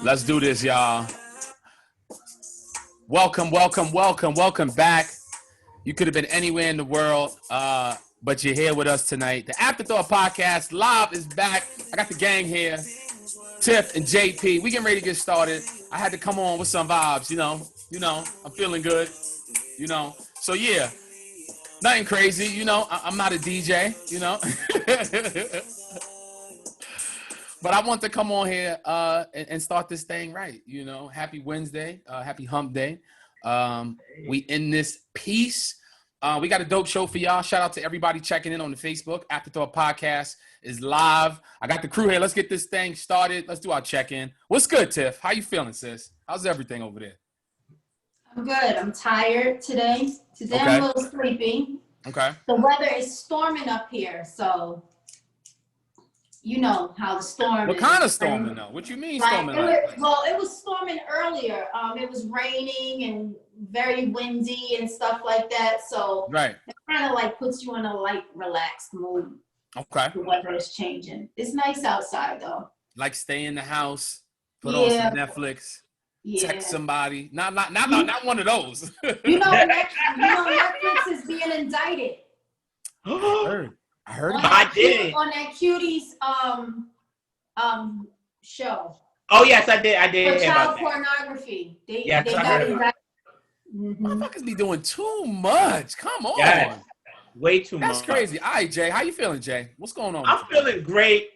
Let's do this, y'all. Welcome back. You could have been anywhere in the world, but you're here with us tonight. The Afterthought Podcast live is back. I got the gang here, Tiff and JP. We getting ready to get started. I had to come on with some vibes, you know. I'm feeling good, So yeah, nothing crazy, I'm not a DJ, But I want to come on here and start this thing right, Happy Wednesday, happy hump day. We in this piece. We got a dope show for y'all. Shout out to everybody checking in on the Facebook. Afterthought Podcast is live. I got the crew here. Let's get this thing started. Let's do our check-in. What's good, Tiff? How you feeling, sis? How's everything over there? I'm good. I'm tired today. Okay. I'm a little sleepy. Okay. The weather is storming up here, so you know how the storm What is. kind of storming, though? What you mean storming? It was storming earlier. It was raining and very windy and stuff like that. So right. It kind of puts you in a relaxed mood. Okay. The weather is changing. It's nice outside, though. Stay in the house, put on some Netflix, text somebody. Not one of those. Netflix is being indicted. I heard I did on that Cuties show. Oh yes, I did. For child pornography. They got indicted. Motherfuckers be doing too much. Come on. Yes. Way too much. That's crazy. All right, Jay. How you feeling, Jay? What's going on? I'm feeling great.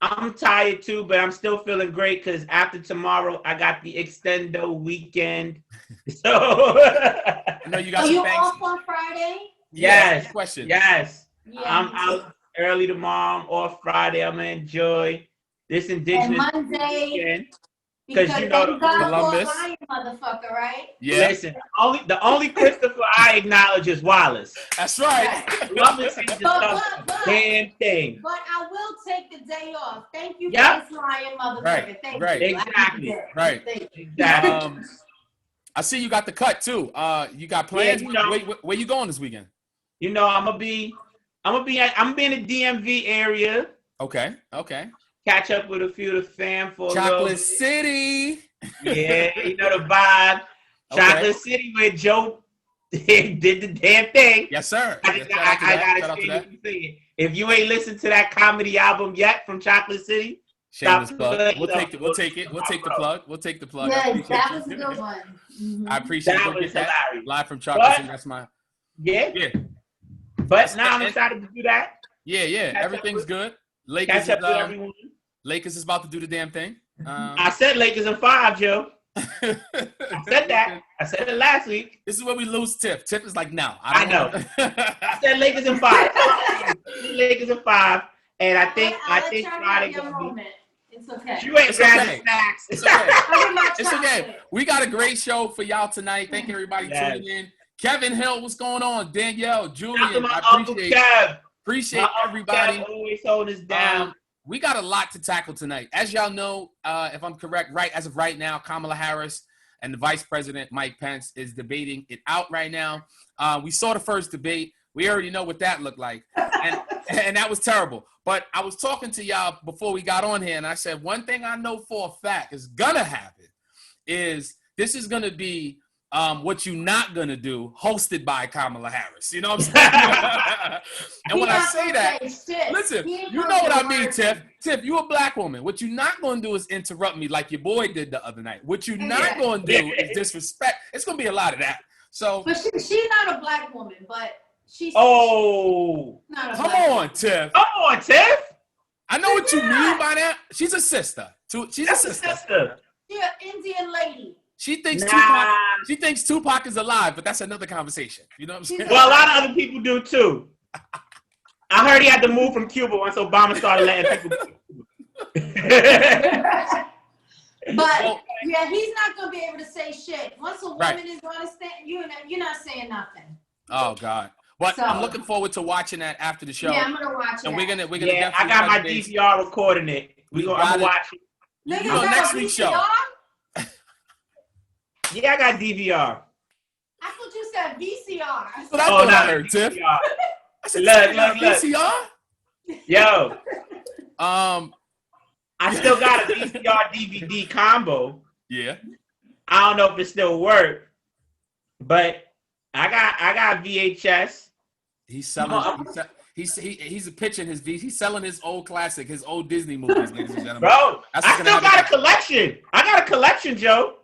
I'm tired too, but I'm still feeling great because after tomorrow, I got the extendo weekend. So I know you got Are some you things. off on Friday? Yes. Question. Yes. Yeah, I'm out early tomorrow. I'm off Friday. I'm gonna enjoy this indigenous Monday weekend. Because you know they got Columbus. Lion, motherfucker, right? Yeah. Listen, the only Christopher I acknowledge is Wallace. That's right. Columbus ain't damn thing. But I will take the day off. Thank you, Yep. Lion, motherfucker. Right. Thank Right. you. Exactly. Right. Thank you. Exactly. I see you got the cut too. You got plans? Where you going this weekend? I'm gonna be in the DMV area. Okay. Catch up with a few of the fam for a Chocolate little. City. Yeah, you know the vibe. Chocolate City where Joe did the damn thing. Yes, sir. I gotta say what you saying. If you ain't listened to that comedy album yet from Chocolate City, shameless plug. We'll take it. We'll take the plug. Yeah, that was a good one. Mm-hmm. I appreciate it. That Go was get hilarious. that live from Chocolate City. That's my yeah. But now I'm excited to do that. Yeah. Everything's good. Catch up with everyone. Lakers is about to do the damn thing. I said Lakers in 5, Joe. I said that. I said it last week. This is where we lose Tiff. Tiff is like, no. I know. I said Lakers in 5. Lakers in 5. And I think Friday gonna be. It's okay. You ain't grabbing snacks. It's okay. It's okay. We got a great show for y'all tonight. Thank you, everybody tuning in. Kevin Hill, what's going on? Danielle, Julian, I appreciate everybody. Kev always holding us down. We got a lot to tackle tonight. As y'all know, if I'm correct, as of right now, Kamala Harris and the Vice President, Mike Pence, is debating it out right now. We saw the first debate. We already know what that looked like. And that was terrible. But I was talking to y'all before we got on here, and I said, one thing I know for a fact is going to happen is this is going to be What You Not Gonna Do, hosted by Kamala Harris. You know what I'm saying? And when I say that, listen, you know what I mean, Tiff. Tiff, you a black woman. What you not gonna do is interrupt me like your boy did the other night. What you not gonna do is disrespect. It's gonna be a lot of that. So, but she's not a black woman, but she's not a come black on, woman. Tiff. Come on, Tiff. I know what you mean by that. She's a sister. She's a sister. She's an Indian lady. She thinks Tupac is alive, but that's another conversation. You know what I'm saying? Well, a lot of other people do too. I heard he had to move from Cuba once Obama started letting people. But he's not gonna be able to say shit. Once a woman is gonna stand, you're not saying nothing. Oh God. But I'm looking forward to watching that after the show. Yeah, I'm gonna watch it. And we're gonna Yeah, I got my DVR recording it. I'm gonna watch it. Next week's show. Yeah, I got DVR. I thought you said VCR. That's what I heard, Tiff. I said, look. VCR? Yo. I still got a VCR DVD combo. Yeah. I don't know if it still works, but I got VHS. He's selling. He's pitching his V. He's selling his old classic, his old Disney movies, ladies and gentlemen. Bro, I still got a collection. I got a collection, Joe.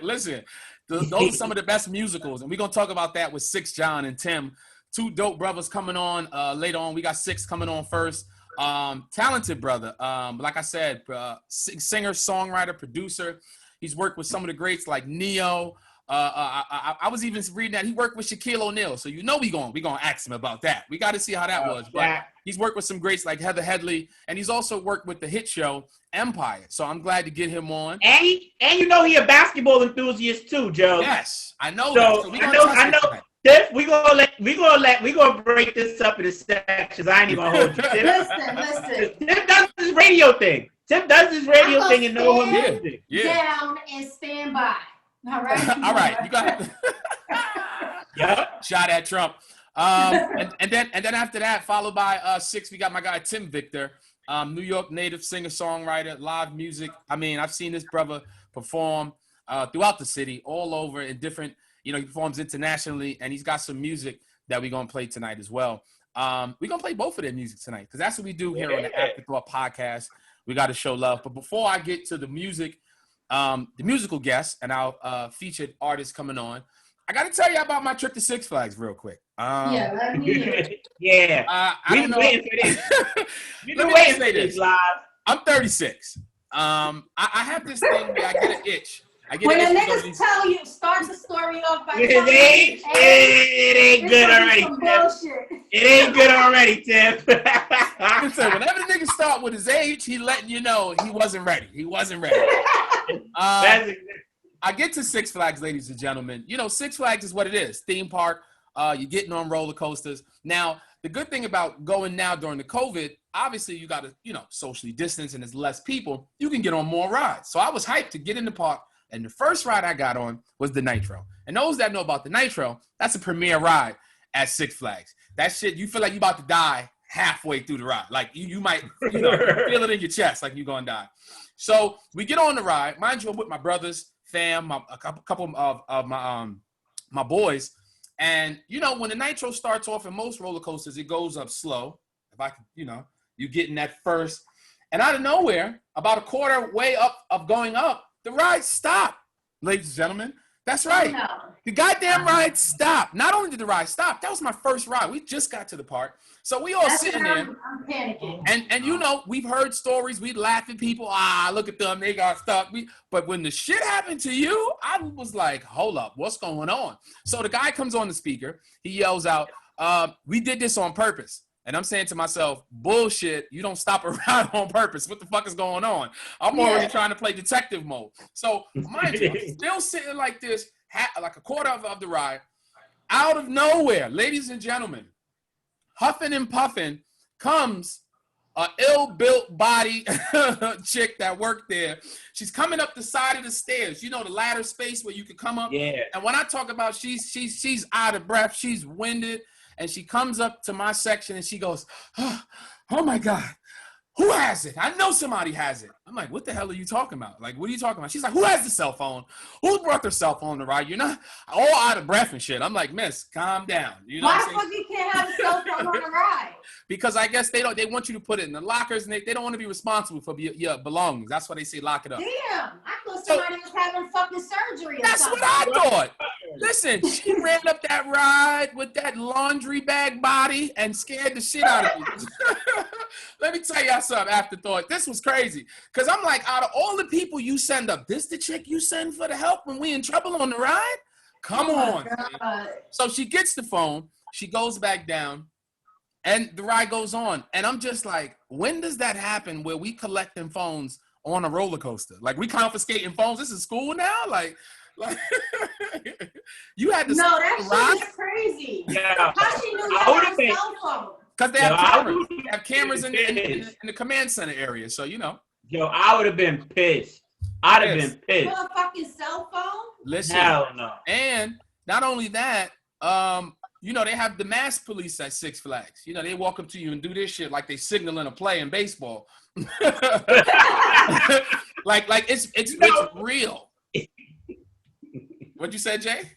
Listen, those are some of the best musicals, and we're gonna talk about that with Sixx John and Tim, two dope brothers coming on later on. We got Sixx coming on first. Talented brother. Like I said, singer, songwriter, producer. He's worked with some of the greats like Neyo. I was even reading that he worked with Shaquille O'Neal, so you know we gonna ask him about that. We got to see how that was. But he's worked with some greats like Headley, and he's also worked with the hit show Empire. So I'm glad to get him on. And you know he a basketball enthusiast too, Joe. Yes, I know. So I know. Tiff, we gonna break this up into sections. I ain't even gonna hold you. Listen. Tiff does his radio thing. Tiff does his radio thing and know him music. Down and stand by. All right. All right. You got Yep. Shot at Trump. And then after that, followed by Sixx, we got my guy Tim Victor, New York native singer songwriter, live music. I mean, I've seen this brother perform throughout the city, all over in different. He performs internationally, and he's got some music that we're gonna play tonight as well. We're gonna play both of their music tonight because that's what we do here on the Afterthought podcast. We got to show love. But before I get to the music. The musical guests and our featured artists coming on. I got to tell you about my trip to Six Flags real quick. Let me hear it. Yeah. We've been waiting for this. We've been waiting for this live. I'm 36. I have this thing where I get an itch. When the niggas tell you, start the story off by it ain't good already, Tiff. It ain't good already, Tiff. Listen, whenever the niggas start with his age, he letting you know he wasn't ready. I get to Six Flags, ladies and gentlemen. Six Flags is what it is. Theme park. You're getting on roller coasters. Now, the good thing about going now during the COVID, obviously you got to, socially distance and there's less people. You can get on more rides. So I was hyped to get in the park. And the first ride I got on was the Nitro. And those that know about the Nitro, that's a premier ride at Six Flags. That shit, you feel like you about to die halfway through the ride. Like you might, feel it in your chest like you're going to die. So we get on the ride. Mind you, I'm with my brothers, fam, a couple of my boys. And, when the Nitro starts off in most roller coasters, it goes up slow. If I could, you get in that first. And out of nowhere, about a quarter way up of going up, the ride stopped, ladies and gentlemen. That's right. No. The goddamn ride stopped. Not only did the ride stop, that was my first ride. We just got to the park. So we all sitting there. I'm panicking. And we've heard stories. We laugh at people. Look at them. They got stuck. But when the shit happened to you, I was like, hold up. What's going on? So the guy comes on the speaker. He yells out, we did this on purpose. And I'm saying to myself, bullshit, you don't stop a ride on purpose. What the fuck is going on? I'm already trying to play detective mode. So, mind you, I'm still sitting like this, like a quarter of the ride. Out of nowhere, ladies and gentlemen, huffing and puffing comes a ill-built body chick that worked there. She's coming up the side of the stairs. The ladder space where you could come up. Yeah. And when I talk about she's out of breath, she's winded. And she comes up to my section and she goes, oh my God, who has it? I know somebody has it. I'm like, what the hell are you talking about? Like, what are you talking about? She's like, who has the cell phone? Who brought their cell phone to ride? You're not all out of breath and shit. I'm like, miss, calm down. Why the fuck you can't have a cell phone on the ride? Because I guess they want you to put it in the lockers and they don't want to be responsible for your belongings. That's why they say lock it up. Damn, I thought somebody was having fucking surgery or that's something. That's what I thought. Listen, she ran up that ride with that laundry bag body and scared the shit out of me. Let me tell y'all something, Afterthought. This was crazy. Because I'm like, out of all the people you send up, this the chick you send for the help when we in trouble on the ride? Come on. So she gets the phone. She goes back down. And the ride goes on. And I'm just like, when does that happen where we collecting phones on a roller coaster? Like, we confiscating phones? This is school now? Like you had to. No, that shit is crazy. Yeah. How she knew you had a cell phone? Because they have cameras. They have cameras in the command center area. So, Yo, I would have been pissed. I'd have been pissed. You a fucking cell phone? Listen. Hell no. And not only that, you know, they have the masked police at Six Flags. You know, they walk up to you and do this shit like they signaling a play in baseball. like it's real. What'd you say, Jay?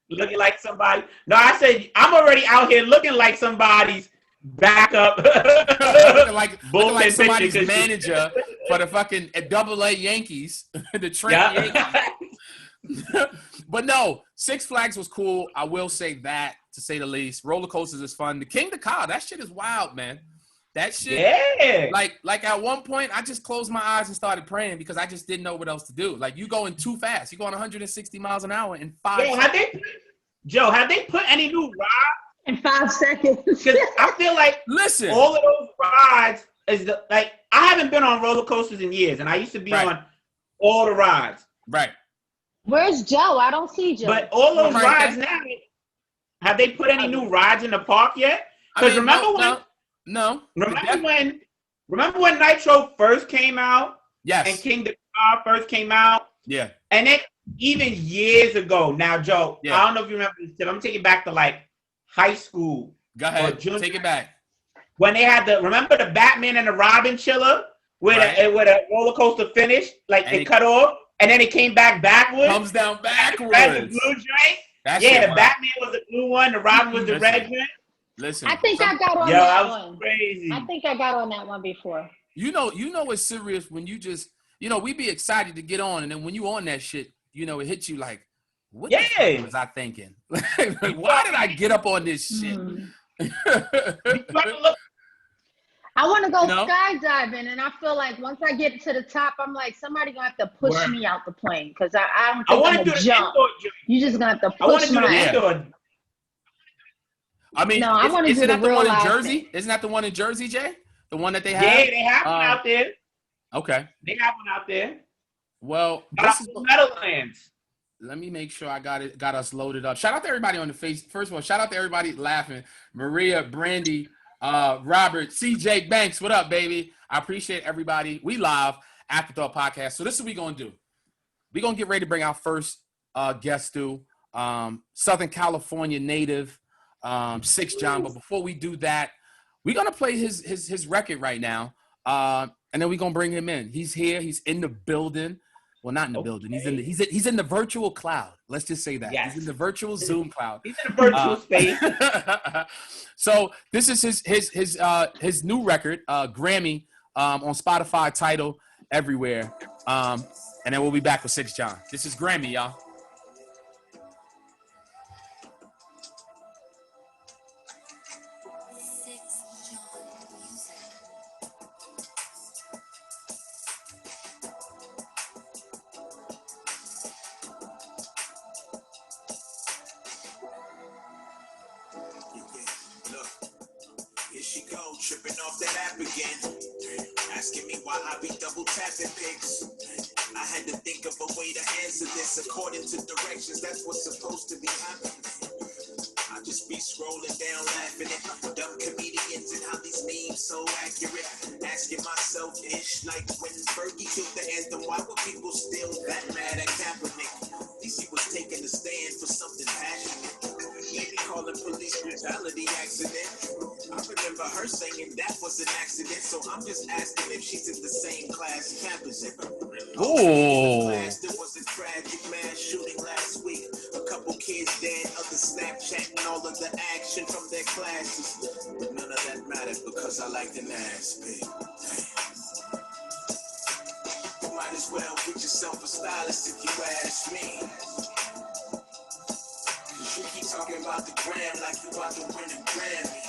Looking like somebody. No, I said I'm already out here looking like somebody's backup. looking like somebody's manager for the fucking AA Yankees, the Trent Yankees. But no, Six Flags was cool. I will say that, to say the least. Roller coasters is fun. The King of Car, that shit is wild, man. That shit, yeah. Like at one point, I just closed my eyes and started praying because I just didn't know what else to do. Like, you going too fast. You're going 160 miles an hour in 5 seconds. Have they put any new rides? In 5 seconds. Because I feel like all of those rides I haven't been on roller coasters in years, and I used to be on all the rides. Right. Where's Joe? I don't see Joe. But all those rides now, have they put any new rides in the park yet? Because remember when Nitro first came out? Yes. And King of Car first came out? Yeah. And then even years ago, now, Joe, I don't know if you remember this, I'm taking back to like high school. Go ahead. Take it back. When they had remember the Batman and the Robin chiller where the roller coaster finished, like it cut off, and then it came back backwards. Comes down backwards. The blue drink. The Batman was the blue one, the Robin was the red drink. Listen, I think I got on that one. Crazy. I think I got on that one before. You know it's serious when you just, we be excited to get on, and then when you on that shit, it hits you like, what the fuck was I thinking? Like, why did I get up on this shit? I want to go skydiving, and I feel like once I get to the top, I'm like, somebody gonna have to push me out the plane because I don't think I'm gonna jump. You just gonna have to push me. I mean, no, I want to do the real one in Jersey. Thing. Isn't that the one in Jersey, Jay? The one that they have? Yeah, they have one out there. Okay. They have one out there. Well, this is Meadowlands. Let me make sure I got us loaded up. Shout out to everybody on the face. First of all, shout out to everybody laughing. Maria, Brandy, Robert, CJ Banks. What up, baby? I appreciate everybody. We live Afterthought podcast. So this is what we're gonna do. We're gonna get ready to bring our first guest through. Southern California native, Sixx John. But before we do that, we're gonna play his record right now. And then we're gonna bring him in. He's here, he's in the building. Well, not in the building. He's in the virtual cloud. Let's just say that. Yes. He's in the virtual Zoom cloud. He's in the virtual space. So this is his new record, Grammy, on Spotify, Tidal, everywhere. And then we'll be back with Sixx John. This is Grammy, y'all. Tripping off that app again, asking me why I be double tapping pics. I had to think of a way to answer this according to directions. That's what's supposed to be happening. I just be scrolling down laughing at dumb comedians and how these memes so accurate. Asking myself ish, like when Fergie killed the anthem, why were people still that mad at Kaepernick? At least he was taking a stand for something passionate. Maybe calling police brutality accident. I remember her saying that was an accident, so I'm just asking if she's in the same class campus. Oh. There was a tragic mass shooting last week. A couple kids dead, others Snapchatting all of the action from their classes. But none of that mattered because I like the NASB. You might as well get yourself a stylist if you ask me. You keep talking about the gram like you about to win a Grammy.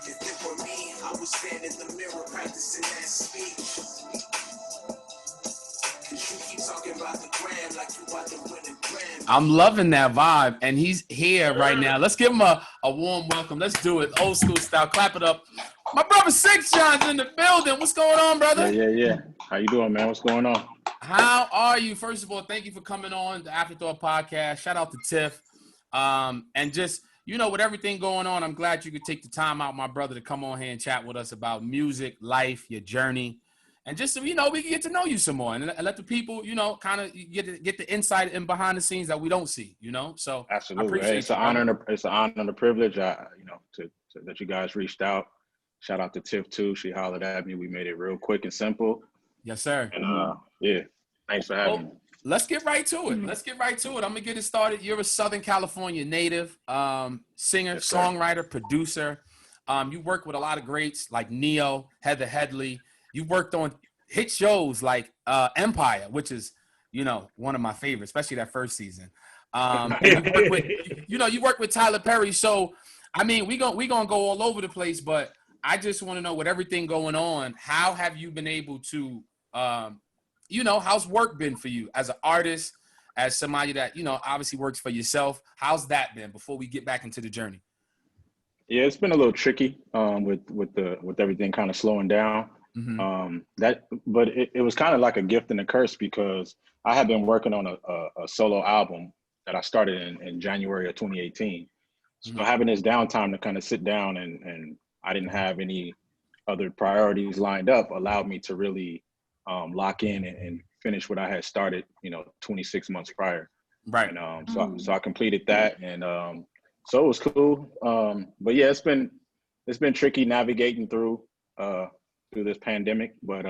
If it were me, I would stand in the mirror practicing that speech. Cause you keep talking about the gram like you about to win a Grammy. I'm loving that vibe, and he's here right now. Let's give him a warm welcome. Let's do it old school style. Clap it up. My brother Sixx John's in the building. What's going on, brother? Yeah. How you doing, man? What's going on? How are you? First of all, thank you for coming on the Afterthought podcast. Shout out to Tiff. And just, with everything going on, I'm glad you could take the time out, my brother, to come on here and chat with us about music, life, your journey, And just so, we can get to know you some more and let the people, kind of get the insight and behind the scenes that we don't see, So absolutely. I appreciate it's an honor. It's an honor and a privilege. That you guys reached out. Shout out to Tiff too. She hollered at me. We made it real quick and simple. Yes, sir. And yeah, thanks for having me. Let's get right to it. I'm gonna get it started. You're a Southern California native, singer, songwriter, producer. You work with a lot of greats like Neyo, Headley. You worked on hit shows like Empire, which is, one of my favorites, especially that first season. You work with Tyler Perry. So, I mean, we gonna go all over the place, but I just want to know, with everything going on, how have you been able to, how's work been for you as an artist, as somebody that, obviously works for yourself? How's that been before we get back into the journey? Yeah, it's been a little tricky with everything kind of slowing down. Mm-hmm. But it was kind of like a gift and a curse, because I had been working on a solo album that I started in January of 2018. So having this downtime to kind of sit down and I didn't have any other priorities lined up allowed me to really lock in and finish what I had started, 26 months prior. Right. And so I completed that, and so it was cool. But yeah, it's been tricky navigating through this pandemic, but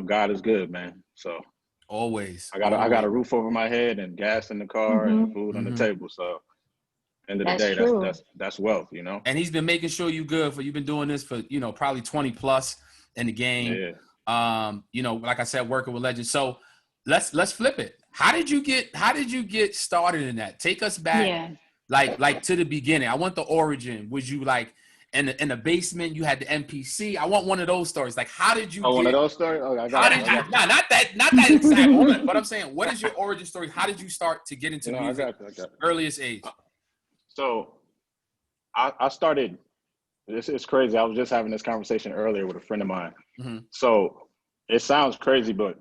God is good, man. So always I got a roof over my head and gas in the car and food on the table. So end of the day, that's wealth, And he's been making sure you good you've been doing this for, probably 20 plus in the game. Yeah. Like I said, working with legends. So let's flip it. How did you get started in that? Take us back, like to the beginning. I want the origin. Was you like in the basement? You had the MPC. I want one of those stories. Like, how did you? One of those stories. Oh, I got it. Not that exact moment. But I'm saying, what is your origin story? How did you start to get into music? I got it. Earliest age. So I started. It's crazy. I was just having this conversation earlier with a friend of mine. Mm-hmm. So it sounds crazy, but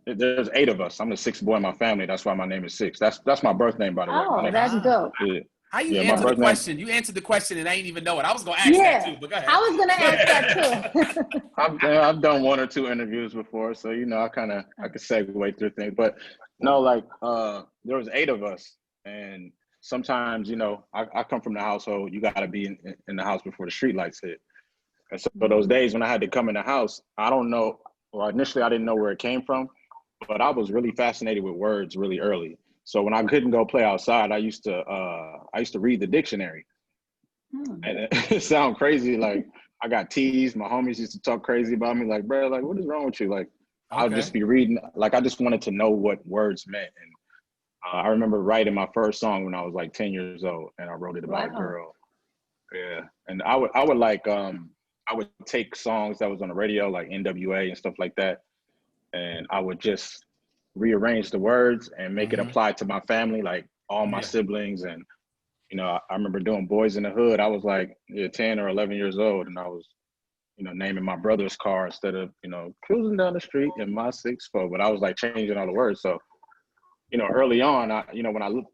there's 8 of us. I'm the 6th boy in my family. That's why my name is Sixx. That's my birth name, by the way. Oh, that's dope. Yeah. How you answer the question? You answered the question and I didn't even know it. I was going to ask that too, but go ahead. I was going to ask that too. I've done 1 or 2 interviews before, so I could segue through things. But no, there was 8 of us, and sometimes I come from the household. You got to be in the house before the street lights hit. And so those days when I had to come in the house, I don't know. Well, initially I didn't know where it came from, but I was really fascinated with words really early. So when I couldn't go play outside, I used to read the dictionary. And it sounds crazy. Like, I got teased. My homies used to talk crazy about me. Like, bro, like, what is wrong with you? Like, I'll just be reading. Like, I just wanted to know what words meant. And I remember writing my first song when I was like 10 years old, and I wrote it about a girl. Yeah. And I would take songs that was on the radio, like NWA and stuff like that, and I would just rearrange the words and make it apply to my family, like all my siblings. And I remember doing Boys in the Hood. I was like 10 or 11 years old, and I was naming my brother's car instead of cruising down the street in my 6'4", but I was like changing all the words. So early on,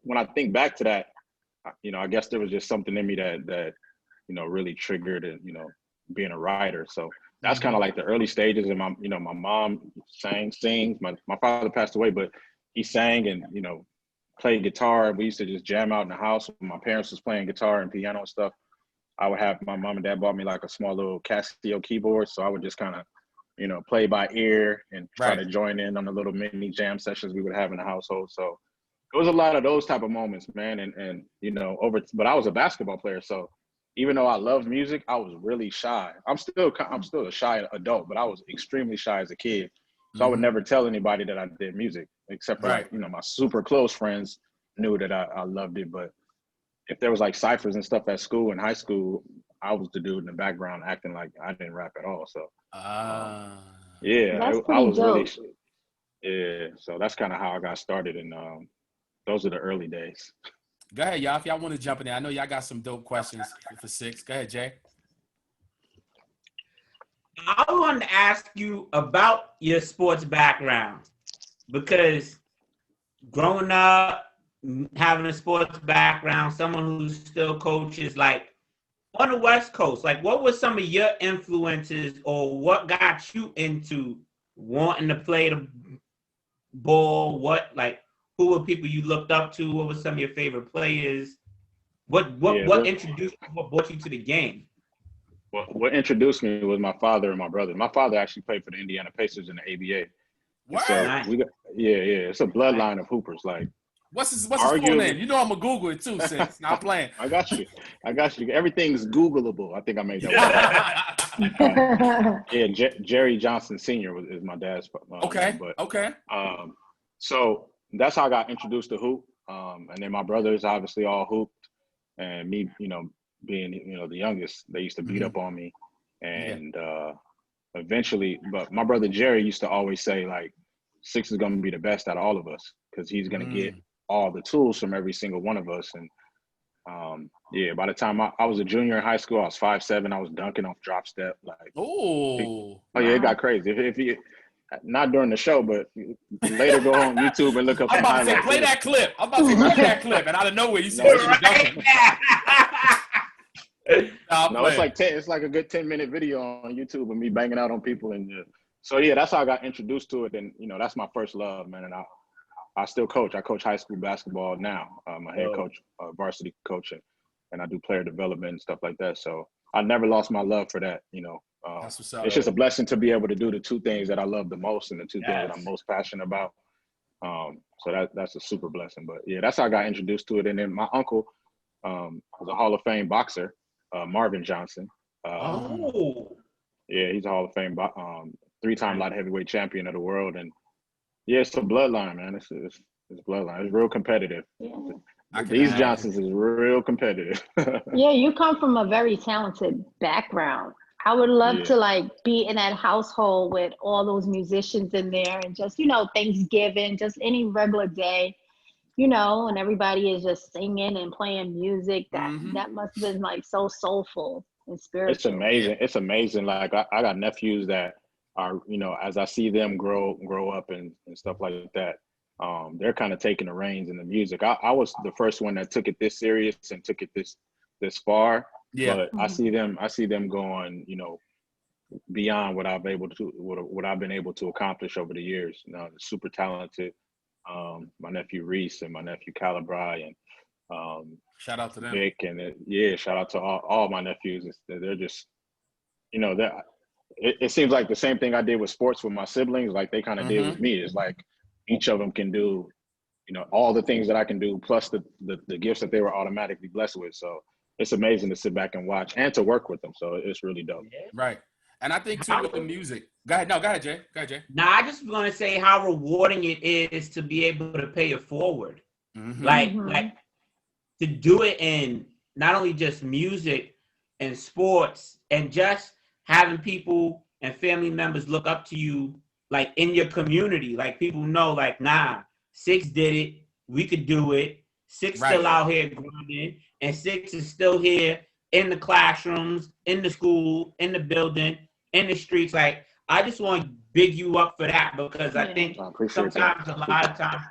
when I think back to that, I guess there was just something in me that really triggered it, being a writer. So that's kind of like the early stages. And my mom sings. My father passed away, but he sang and played guitar. We used to just jam out in the house when my parents was playing guitar and piano and stuff. I would have, my mom and dad bought me like a small little Casio keyboard, so I would just kind of play by ear and try to join in on the little mini jam sessions we would have in the household. So it was a lot of those type of moments, man. And but I was a basketball player, so even though I loved music, I was really shy. I'm still a shy adult, but I was extremely shy as a kid. So I would never tell anybody that I did music, except for my super close friends knew that I loved it. But if there was like ciphers and stuff at school, in high school, I was the dude in the background acting like I didn't rap at all. So I was dope. So that's kind of how I got started, and those are the early days. Go ahead, y'all. If y'all want to jump in there, I know y'all got some dope questions for Sixx. Go ahead, Jay. I wanted to ask you about your sports background, because growing up, having a sports background, someone who still coaches, like, on the West Coast, like what were some of your influences or what got you into wanting to play the ball? Who were people you looked up to? What were some of your favorite players? What introduced you, what brought you to the game? What introduced me was my father and my brother. My father actually played for the Indiana Pacers in the ABA. What? So it's a bloodline of hoopers. Like, what's his full name? You know I'm gonna Google it too, Sixx. Not playing. I got you. Everything's Googleable. I think I made that one. Jerry Johnson Sr. is my dad's okay. But, okay. So that's how I got introduced to hoop. And then my brothers obviously all hooped. And me, being, the youngest, they used to beat up on me. And eventually, but my brother Jerry used to always say, like, Sixx is going to be the best out of all of us because he's going to get all the tools from every single one of us. And by the time I was a junior in high school, I was 5'7". I was dunking off drop step. Like, it got crazy. If you not during the show, but later go on YouTube and look up. I'm about to say play that clip. And out of nowhere you see dunking. No, it's like a good 10-minute video on YouTube of me banging out on people, and so that's how I got introduced to it. And that's my first love, man. And I still coach. I coach high school basketball now. I'm a head coach, varsity coach, and I do player development and stuff like that. So I never lost my love for that. That's what's up. It's just a blessing to be able to do the two things that I love the most and the two things that I'm most passionate about. So that's a super blessing. But that's how I got introduced to it. And then my uncle was a Hall of Fame boxer. Marvin Johnson. He's a Hall of Fame 3-time light heavyweight champion of the world, and it's a bloodline, man. It's bloodline. It's real competitive. These Johnsons is real competitive. You come from a very talented background. I would love to be in that household with all those musicians in there, and just Thanksgiving, just any regular day. And everybody is just singing and playing music. That must have been so soulful and spiritual. It's amazing. It's amazing. Like I got nephews that are, as I see them grow up and stuff like that, they're kind of taking the reins in the music. I was the first one that took it this serious and took it this far. But I see them going, beyond what I've been able to accomplish over the years. They're super talented. My nephew Reese and my nephew Calibri and shout out to them. Vic and shout out to all my nephews. They're just, it seems like the same thing I did with sports with my siblings, like they kind of did with me. It's like each of them can do, all the things that I can do, plus the gifts that they were automatically blessed with. So it's amazing to sit back and watch and to work with them. So it's really dope. Right. And I think too with the music. Go ahead, Jay. Now I just want to say how rewarding it is to be able to pay it forward. Like to do it in not only just music and sports and just having people and family members look up to you like in your community. Like people know like, nah, Sixx did it. We could do it. Sixx still out here grinding, and Sixx is still here in the classrooms, in the school, in the building, in the streets. Like, I just want to big you up for that because I think sometimes, a lot of times,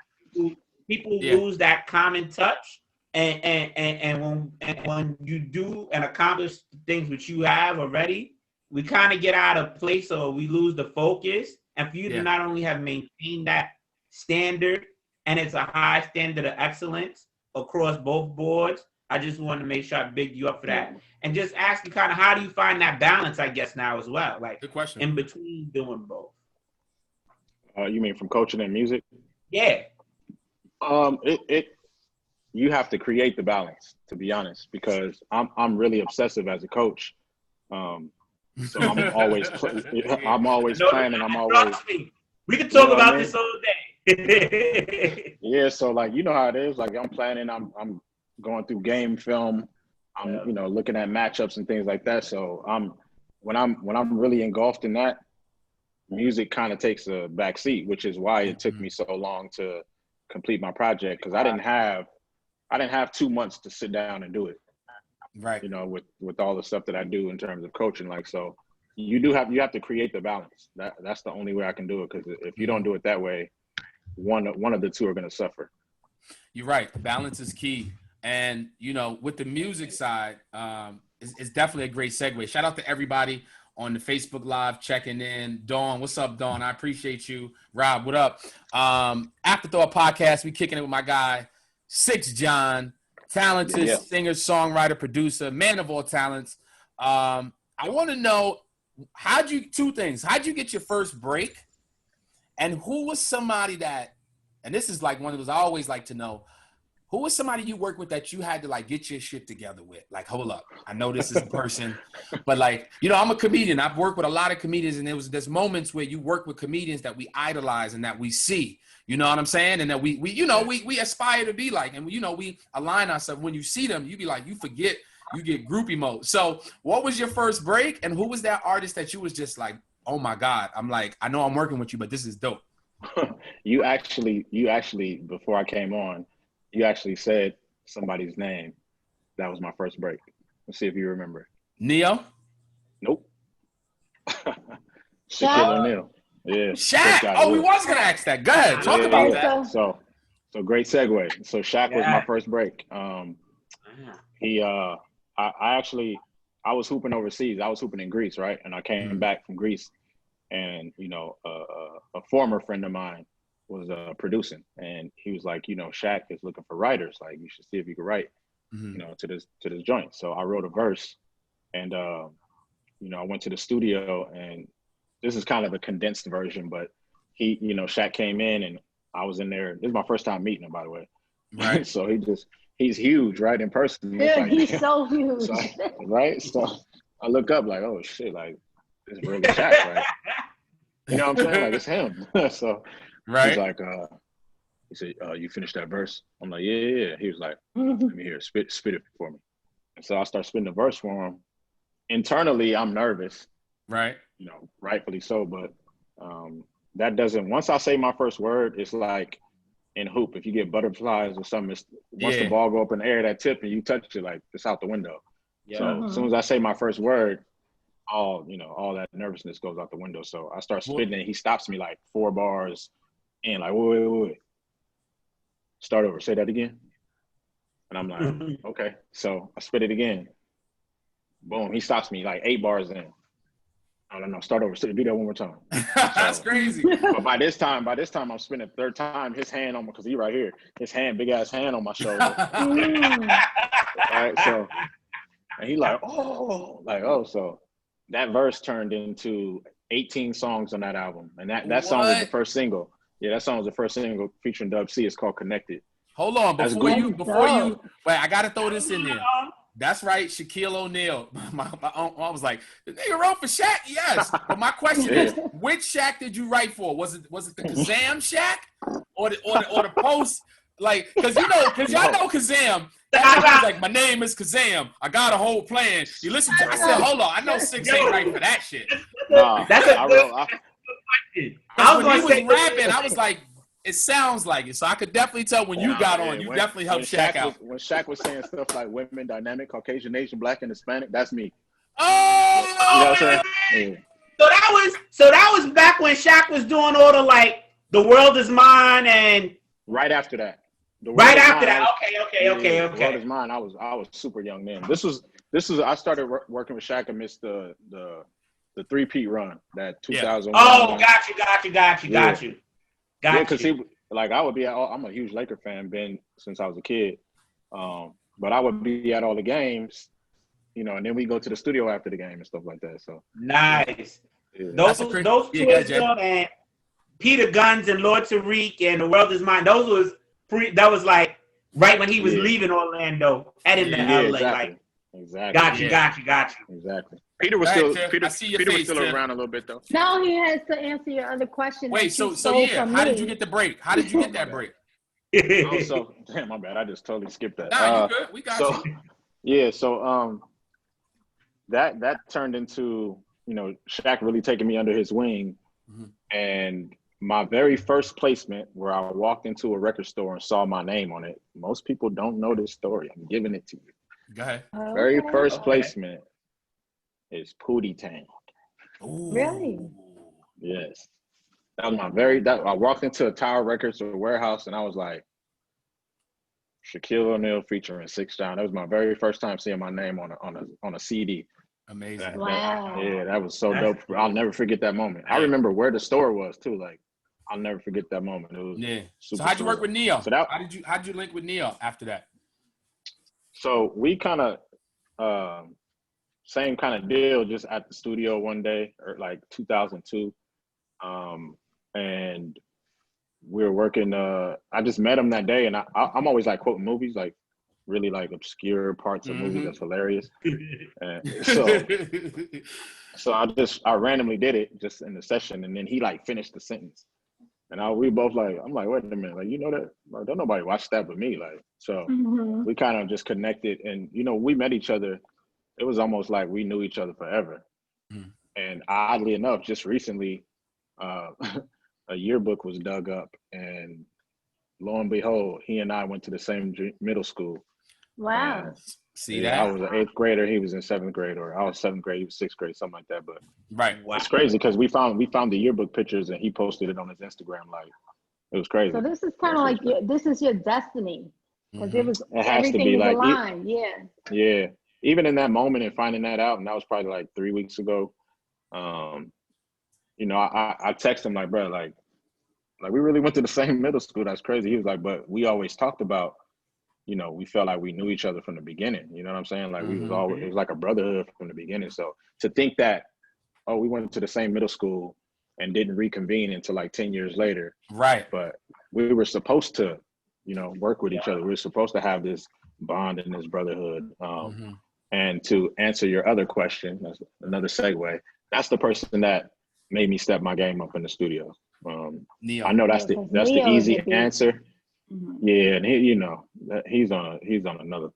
people lose that common touch. And when you do and accomplish things which you have already, we kind of get out of place or we lose the focus. And for you to not only have maintained that standard, and it's a high standard of excellence across both boards, I just want to make sure I big you up for that. And just ask you kind of how do you find that balance, I guess, now as well? Like, good question. In between doing both. You mean from coaching and music? Yeah. You have to create the balance, to be honest, because I'm really obsessive as a coach. So I'm always planning. I'm always. We can talk about this all day. So like how it is. Like I'm planning. I'm going through game film. I'm looking at matchups and things like that. So when I'm really engulfed in that, music kind of takes a back seat, which is why it took me so long to complete my project, because I didn't have 2 months to sit down and do it. Right. With all the stuff that I do in terms of coaching, like, so you have to create the balance. That's the only way I can do it, because if you don't do it that way, one of the two are going to suffer. You're right. Balance is key. And, with the music side, is definitely a great segue. Shout out to everybody on the Facebook Live checking in. Dawn, what's up, Dawn? I appreciate you. Rob, what up? Afterthought Podcast, we kicking it with my guy, Sixx John, talented singer, songwriter, producer, man of all talents. I want to know, two things. How'd you get your first break? And who was somebody that, and this is like one of those I always like to know, who was somebody you work with that you had to like get your shit together with? Like, hold up, I know this is a person, but like, you know, I'm a comedian. I've worked with a lot of comedians, and there's moments where you work with comedians that we idolize and that we see. You know what I'm saying? And that we aspire to be like, and we align ourselves. When you see them, you be like, you forget, you get groupie mode. So, what was your first break, and who was that artist that you was just like, oh my God, I'm like, I know I'm working with you, but this is dope. You actually, before I came on, you actually said somebody's name. That was my first break. Let's see if you remember. Neyo? Nope. Shaquille O'Neal. Yeah. Shaq. Oh, we was gonna ask that. Go ahead. Talk about that. So great segue. So Shaq was my first break. I was hooping overseas. I was hooping in Greece, right? And I came back from Greece, and a former friend of mine was producing, and he was like, Shaq is looking for writers. Like, you should see if you could write, to this joint. So I wrote a verse, and I went to the studio, and this is kind of a condensed version, but he, Shaq came in, and I was in there. This is my first time meeting him, by the way. Right. So he's huge, right, in person. Yeah, like, he's so huge. So, right. So I look up like, oh shit, like this is really Shaq, right? You know what I'm saying? Like, it's him. So right. He's like, he said, you finished that verse? I'm like, yeah. He was like, let me hear it. Spit it for me. And so I start spitting the verse for him. Internally, I'm nervous. Right. Rightfully so. But that doesn't, once I say my first word, it's like in hoop. If you get butterflies or something, once the ball go up in the air, that tip, and you touch it, like, it's out the window. Yeah. So as soon as I say my first word, all that nervousness goes out the window. So I start spitting, and he stops me like 4 bars in, like, wait. Start over. Say that again. And I'm like, okay. So I spit it again. Boom. He stops me like 8 bars in. I don't know. Start over. Do that one more time. That's crazy. But by this time, I'm spinning the 3rd time. His hand on me, because he right here. His hand, big ass hand on my shoulder. All right. So, and he like, so that verse turned into 18 songs on that album, and that song was the first single. Yeah, that song was the first single featuring Dub C. It's called "Connected." Hold on, before you, wait, I gotta throw this in there. That's right, Shaquille O'Neal. I was like, the nigga wrote for Shaq? Yes. But my question is, which Shaq did you write for? Was it the Kazam Shaq or the post? Like, cause y'all know Kazam. That like, my name is Kazam. I got a whole plan. You listen to, I said, hold on, I know Sixx ain't right for that shit. That's a good question. When he was rapping, I was like, it sounds like it. So I could definitely tell when you got on, you definitely helped Shaq out. When Shaq was saying stuff like women, dynamic, Caucasian, Asian, Black, and Hispanic, that's me. Oh, you know what I'm saying? Yeah. So that was back when Shaq was doing all the like, the world is mine, and right after that. Okay. The world is mine. I was super young then. This was I started working with Shaq amidst the 3-peat run, that 2001. Oh, got you. Yeah, because he, like, I would be I'm a huge Laker fan, been since I was a kid. But I would be at all the games, and then we go to the studio after the game and stuff like that. So nice. Yeah. Those two and Peter Guns and Lord Tariq and The World Is Mine. That was like right when he was leaving Orlando, heading to LA. Exactly. Like, got you. Exactly. Peter was still around a little bit though. Now he has to answer your other question. Wait, so how did you get the break? How did you get that break? Damn, my bad. I just totally skipped that. Nah, you good. We got you. Yeah, so that turned into, Shaq really taking me under his wing. Mm-hmm. And my very first placement, where I walked into a record store and saw my name on it. Most people don't know this story. I'm giving it to you. Go ahead. Very first placement is Pootie Tang. Really? Yes. That was I walked into a Tower Records or warehouse, and I was like, Shaquille O'Neal featuring Sixx John. That was my very first time seeing my name on a CD. Amazing. Wow. Yeah, that was so dope. I'll never forget that moment. I remember where the store was too. Like, I'll never forget that moment. It was So super how'd you work surreal. with Neyo? So that, how'd you link with Neyo after that? so we kind of same kind of deal, just at the studio one day, or like 2002, and we were working. I just met him that day, and I'm always like quoting movies, like really like obscure parts of movies that's hilarious. And so I randomly did it just in the session, and then he like finished the sentence, and we both like, I'm like, wait a minute, like, you know that, like, don't nobody watch that but me, like, so we kind of just connected, and we met each other. It was almost like we knew each other forever. And oddly enough, just recently, a yearbook was dug up, and lo and behold, he and I went to the same middle school. Wow. And, See yeah, I that? was an 8th grader, he was in 7th grade, or I was 7th grade, he was 6th grade, something like that. But Right. it's crazy because we found the yearbook pictures, and he posted it on his Instagram. Like, it was crazy. So this is kind of like this is your destiny, because it was It has to everything be was like aligned. yeah. Even in that moment and finding that out, and that was probably like 3 weeks ago. I texted him like, bro, like we really went to the same middle school. That's crazy. He was like, but we always talked about, we felt like we knew each other from the beginning. You know what I'm saying? Like we was always, it was like a brotherhood from the beginning. So to think that, oh, we went to the same middle school and didn't reconvene until like 10 years later. Right. But we were supposed to, work with each other. We were supposed to have this bond and this brotherhood. And to answer your other question, that's another segue. That's the person that made me step my game up in the studio. Neyo. I know that's the Neyo easy is a answer. Yeah, and he's on another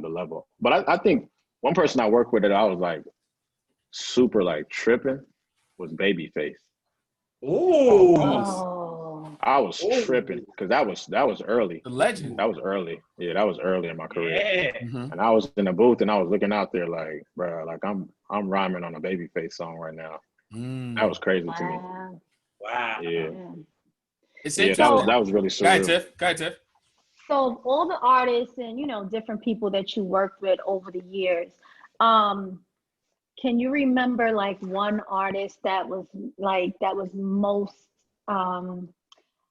level. But I think one person I worked with that I was like super like tripping was Babyface. I was tripping because that was early. The legend. That was early. Yeah, that was early in my career. Yeah. And I was in the booth and I was looking out there like, bro, like I'm rhyming on a Babyface song right now. That was crazy to me. Wow. Yeah. It's Yeah, interesting. that was really surreal. Go ahead, Tiff. So of all the artists and different people that you worked with over the years, can you remember like one artist that was most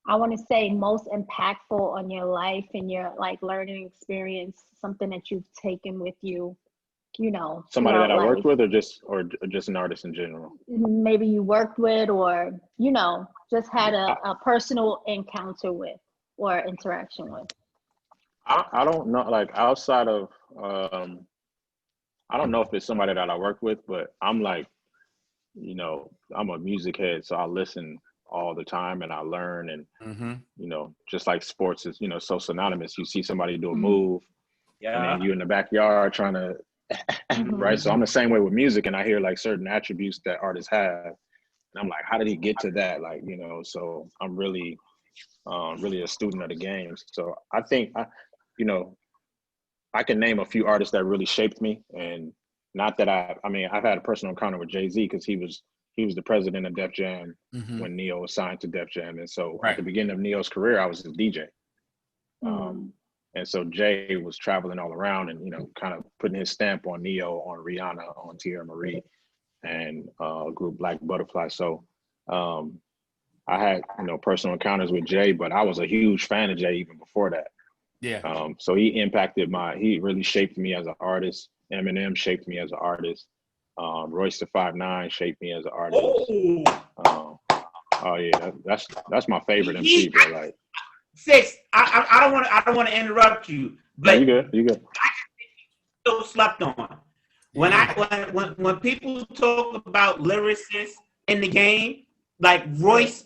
I want to say most impactful on your life and your like learning experience, something that you've taken with you, Somebody that I life. worked with, or just an artist in general? Maybe you worked with, or just had a personal encounter with or interaction with. I don't know, like outside of I don't know if it's somebody that I work with, but I'm like, I'm a music head, so I listen all the time and I learn, and just like sports is so synonymous. You see somebody do a move, and then you in the backyard trying to right. So I'm the same way with music, and I hear like certain attributes that artists have, and I'm like, how did he get to that? Like, so I'm really a student of the game. So I think I can name a few artists that really shaped me, and not that I've had a personal encounter with Jay-Z because he was the president of Def Jam when Neyo was signed to Def Jam, and so at the beginning of Neo's career, I was his DJ. And so Jay was traveling all around and kind of putting his stamp on Neyo, on Rihanna, on Tierra Marie, and a group Black Butterfly. So I had personal encounters with Jay, but I was a huge fan of Jay even before that. Yeah. So he really shaped me as an artist. Eminem shaped me as an artist. Royce the 5'9" shaped me as an artist. Oh yeah, that's my favorite MC, bro. Like Sixx, I don't want to interrupt you, but no, you good. I still slept on. When people talk about lyricists in the game, like Royce,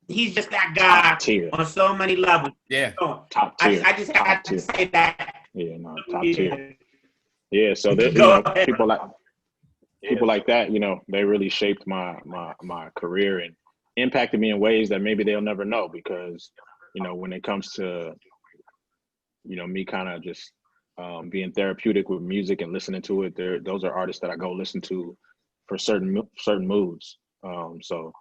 he's just that guy on so many levels. Yeah. So Top tier. I just have to say that. Yeah, no, top tier. Yeah, so people like that, they really shaped my career and impacted me in ways that maybe they'll never know, because when it comes to me kind of just being therapeutic with music and listening to it, those are artists that I go listen to for certain moods. So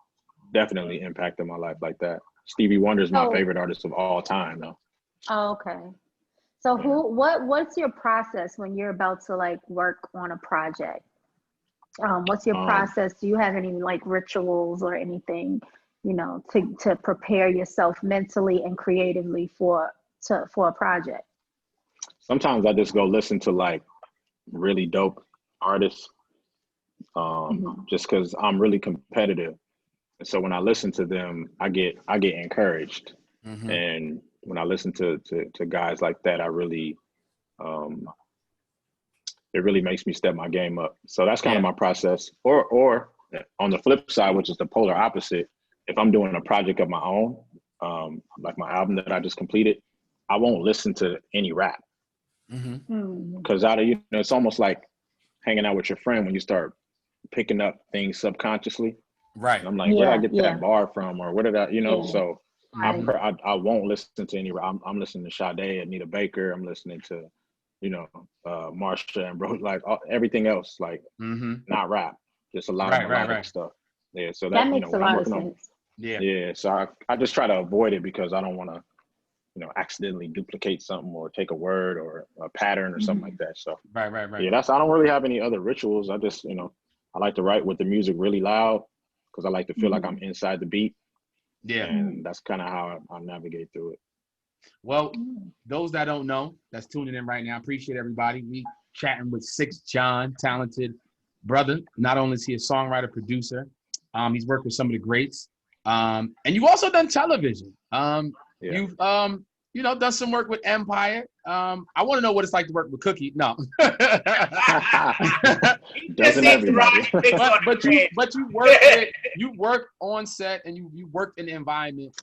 definitely impacted my life like that. Stevie Wonder is my favorite artist of all time, though. Oh, okay. So what's your process when you're about to like work on a project? What's your process? Do you have any like rituals or anything, you know, to prepare yourself mentally and creatively for a project? Sometimes I just go listen to like really dope artists, just because I'm really competitive. And so when I listen to them, I get encouraged. And when I listen to guys like that, I really, it really makes me step my game up. So that's kind of my process. Or on the flip side, which is the polar opposite, if I'm doing a project of my own, like my album that I just completed, I won't listen to any rap. Because it's almost like hanging out with your friend when you start picking up things subconsciously. Right. And I'm like, where did I get that bar from? Or what did I, so I won't listen to any rap. I'm listening to Sade, Anita Baker. I'm listening to, Marsha and bro, like everything else, like not rap, just a lot of melodic stuff. Yeah. So that makes a lot of sense. Yeah. So I just try to avoid it because I don't want to, accidentally duplicate something or take a word or a pattern or something like that. So right. Yeah, I don't really have any other rituals. I just, I like to write with the music really loud because I like to feel like I'm inside the beat. Yeah. And that's kind of how I navigate through it. Well, those that don't know, that's tuning in right now, appreciate everybody. We chatting with Sixx John, talented brother. Not only is he a songwriter, producer, he's worked with some of the greats. And you've also done television. You've done some work with Empire. I want to know what it's like to work with Cookie. No. Doesn't everybody? but you work on set and you worked in the environment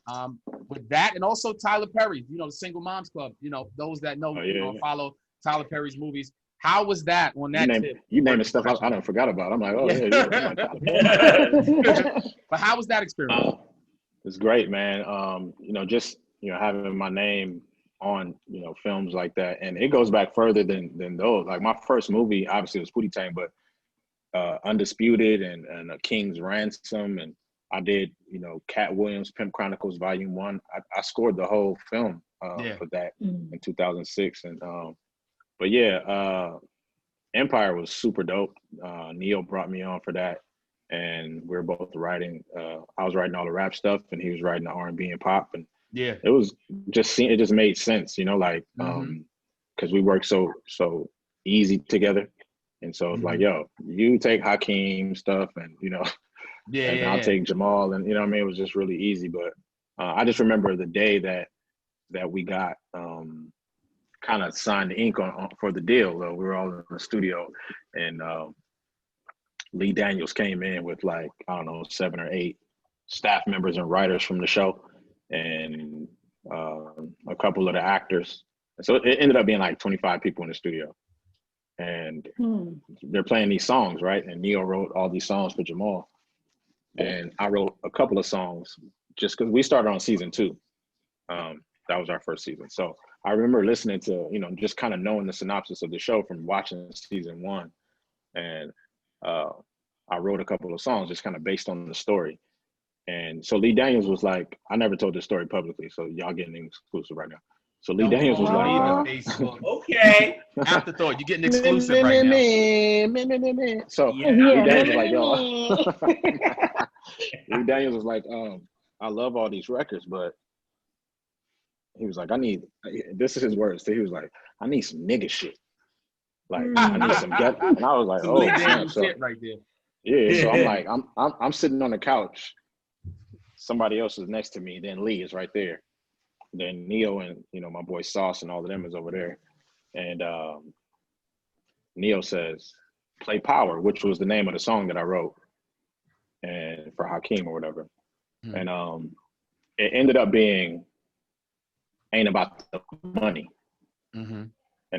with that, and also Tyler Perry, the Single Moms Club, those that know, follow Tyler Perry's movies. How was that on that tip? You naming stuff I don't forgot about. I'm like, But how was that experience? It's great, man. Just having my name on films like that, and it goes back further than those. Like my first movie obviously was Pootie Tang, but Undisputed and A King's Ransom, and I did Cat Williams Pimp Chronicles Volume 1. I scored the whole film for that in 2006, and but yeah, Empire was super dope. Neyo brought me on for that, and we were both writing. I was writing all the rap stuff, and he was writing the R&B and pop, and it was it just made sense, because we worked so easy together, and so it's like, yo, you take Hakeem stuff, and and I'll take Jamal, and it was just really easy. But I just remember the day that we got kind of signed the ink on for the deal. Though we were all in the studio, and Lee Daniels came in with like, I don't know, 7 or 8 staff members and writers from the show, and a couple of the actors. So it ended up being like 25 people in the studio, and they're playing these songs, right? And Neyo wrote all these songs for Jamal, and I wrote a couple of songs just because we started on season 2. That was our first season. So I remember listening to, just kind of knowing the synopsis of the show from watching season 1. And I wrote a couple of songs just kind of based on the story. And so Lee Daniels was like, I never told this story publicly, so y'all getting an exclusive right now. So Lee Daniels was like, okay. Afterthought, you're getting exclusive right now. So Lee Daniels was like, yo. Lee Daniels was like, I love all these records, but he was like, this is his words. So he was like, I need some nigga shit. Like, I need some get. And I was like, oh, shit right there. Yeah. So I'm like, I'm sitting on the couch. Somebody else is next to me. Then Lee is right there. Then Neyo and my boy Sauce and all of them is over there. And Neyo says, "Play Power," which was the name of the song that I wrote, and for Hakeem or whatever. And it ended up being "Ain't About the Money." And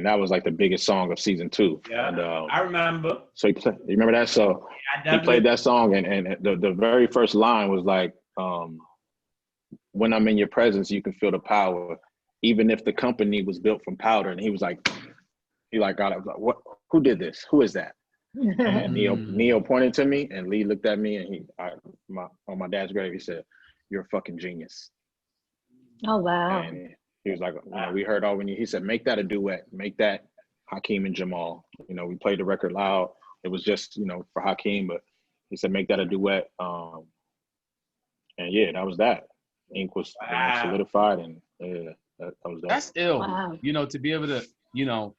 that was like the biggest song of season 2. Yeah, and, I remember. So you remember that? So he played that song, and the very first line was like, "When I'm in your presence, you can feel the power, even if the company was built from powder." And he was like, got it. Like, what? Who did this? Who is that? And Neyo pointed to me, and Lee looked at me, and on my dad's grave, he said, "You're a fucking genius." Oh wow! He was like, you know, we heard all we need. He said, make that a duet. Make that Hakeem and Jamal. You know, we played the record loud. It was just, you know, for Hakeem, but he said, make that a duet. And yeah, that was that. Ink was solidified, and yeah, that was that. That's ill. Wow. You know, to be able to, you know,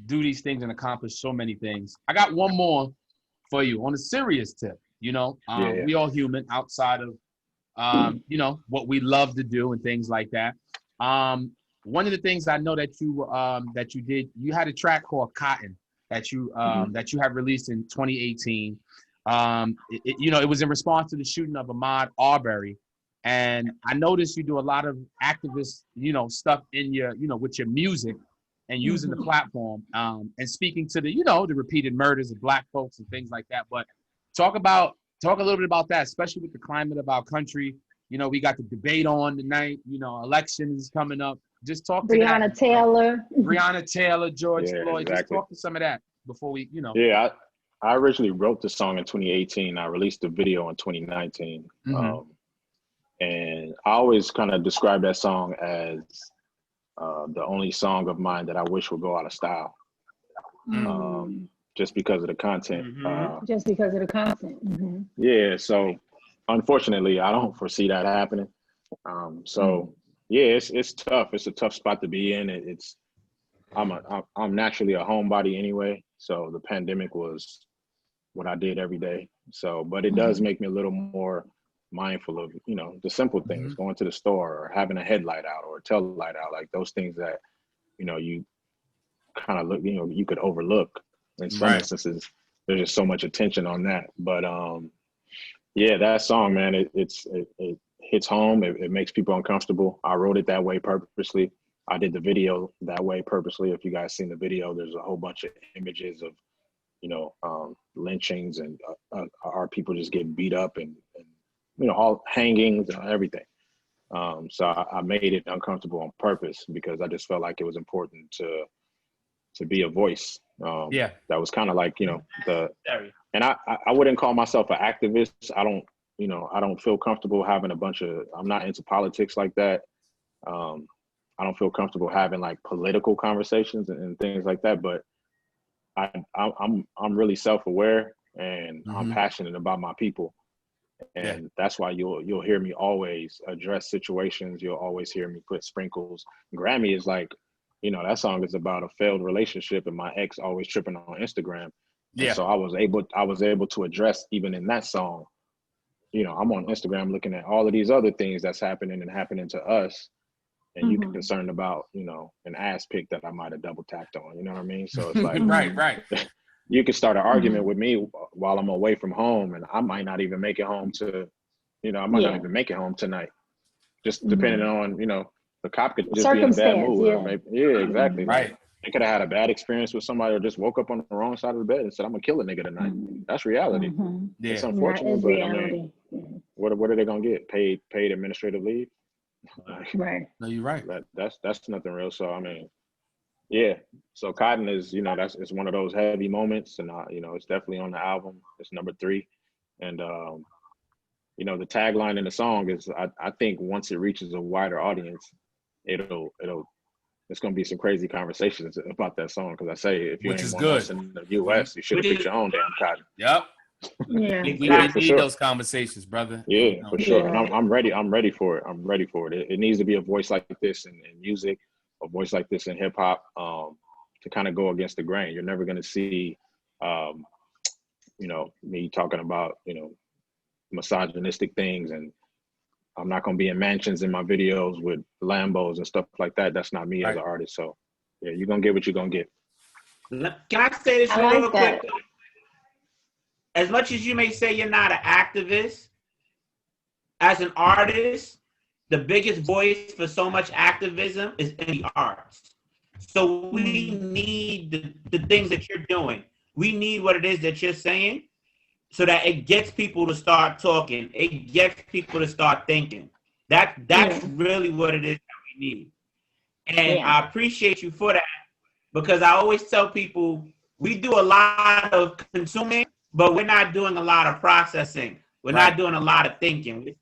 do these things and accomplish so many things. I got one more for you on a serious tip. You know, we all human outside of, you know, what we love to do and things like that. One of the things I know that you did, you had a track called Cotton that you had released in 2018. You know, it was in response to the shooting of Ahmaud Arbery. And I noticed you do a lot of activist, you know, stuff in your, you know, with your music and using the platform and speaking to the, you know, the repeated murders of Black folks and things like that. But talk a little bit about that, especially with the climate of our country. You know, we got the debate on tonight, you know, elections coming up. Just talk to Breonna Taylor, George Floyd. Exactly. Just talk to some of that before we, you know. Yeah, I originally wrote the song in 2018. I released the video in 2019. And I always kind of describe that song as the only song of mine that I wish would go out of style. Just because of the content. Just because of the content. Yeah, so unfortunately, I don't foresee that happening. Yeah, it's tough. It's a tough spot to be in. I'm naturally a homebody anyway, so the pandemic was what I did every day. So, but it does make me a little more mindful of, you know, the simple things, going to the store or having a headlight out or a tail light out, like those things that, you know, you kind of look, you know, you could overlook. In some instances, there's just so much attention on that. But yeah, that song, man, it hits home. It makes people uncomfortable. I wrote it that way purposely. I did the video that way purposely. If you guys seen the video, there's a whole bunch of images of, you know, lynchings and our people just getting beat up and you know, all hangings and everything. So I made it uncomfortable on purpose because I just felt like it was important to be a voice. That was kind of like, you know, and I wouldn't call myself an activist. I don't feel comfortable having I'm not into politics like that. I don't feel comfortable having like political conversations and things like that, but I'm really self-aware and I'm passionate about my people. And that's why you'll hear me always address situations. You'll always hear me put sprinkles. Grammy is like, you know, that song is about a failed relationship and my ex always tripping on Instagram. Yeah. And so I was able to address even in that song, you know, I'm on Instagram looking at all of these other things that's happening to us. And you concerned about, you know, an ass pic that I might have double tapped on, you know what I mean? So it's like, right. You could start an argument with me while I'm away from home and I might not even make it home I might not even make it home tonight. Just depending on, you know, the cop could just be in a bad mood. Exactly. Right. They could have had a bad experience with somebody or just woke up on the wrong side of the bed and said, I'm gonna kill a nigga tonight. That's reality. Yeah. It's unfortunate, but reality. I mean, what are they gonna get? Paid administrative leave? Right. No, you're right. That's nothing real. So I mean, yeah. So Cotton is, you know, it's one of those heavy moments, and you know, it's definitely on the album. It's number 3, and you know, the tagline in the song is, I think once it reaches a wider audience, it's gonna be some crazy conversations about that song. Because I say, if you ain't one of us in the U.S., you should have picked your own damn Cotton. Yep. Yeah, we need those conversations, brother. Yeah, for sure. And I'm ready for it. It needs to be a voice like this in music, a voice like this in hip hop, to kind of go against the grain. You're never going to see, you know, me talking about, you know, misogynistic things, and I'm not going to be in mansions in my videos with Lambos and stuff like that. That's not me as an artist. So yeah, you're going to get what you're going to get. Can I say this real quick? As much as you may say you're not an activist, as an artist, the biggest voice for so much activism is in the arts. So we need the things that you're doing. We need what it is that you're saying so that it gets people to start talking. It gets people to start thinking. That's really what it is that we need. And I appreciate you for that, because I always tell people we do a lot of consuming, but we're not doing a lot of processing. We're not doing a lot of thinking.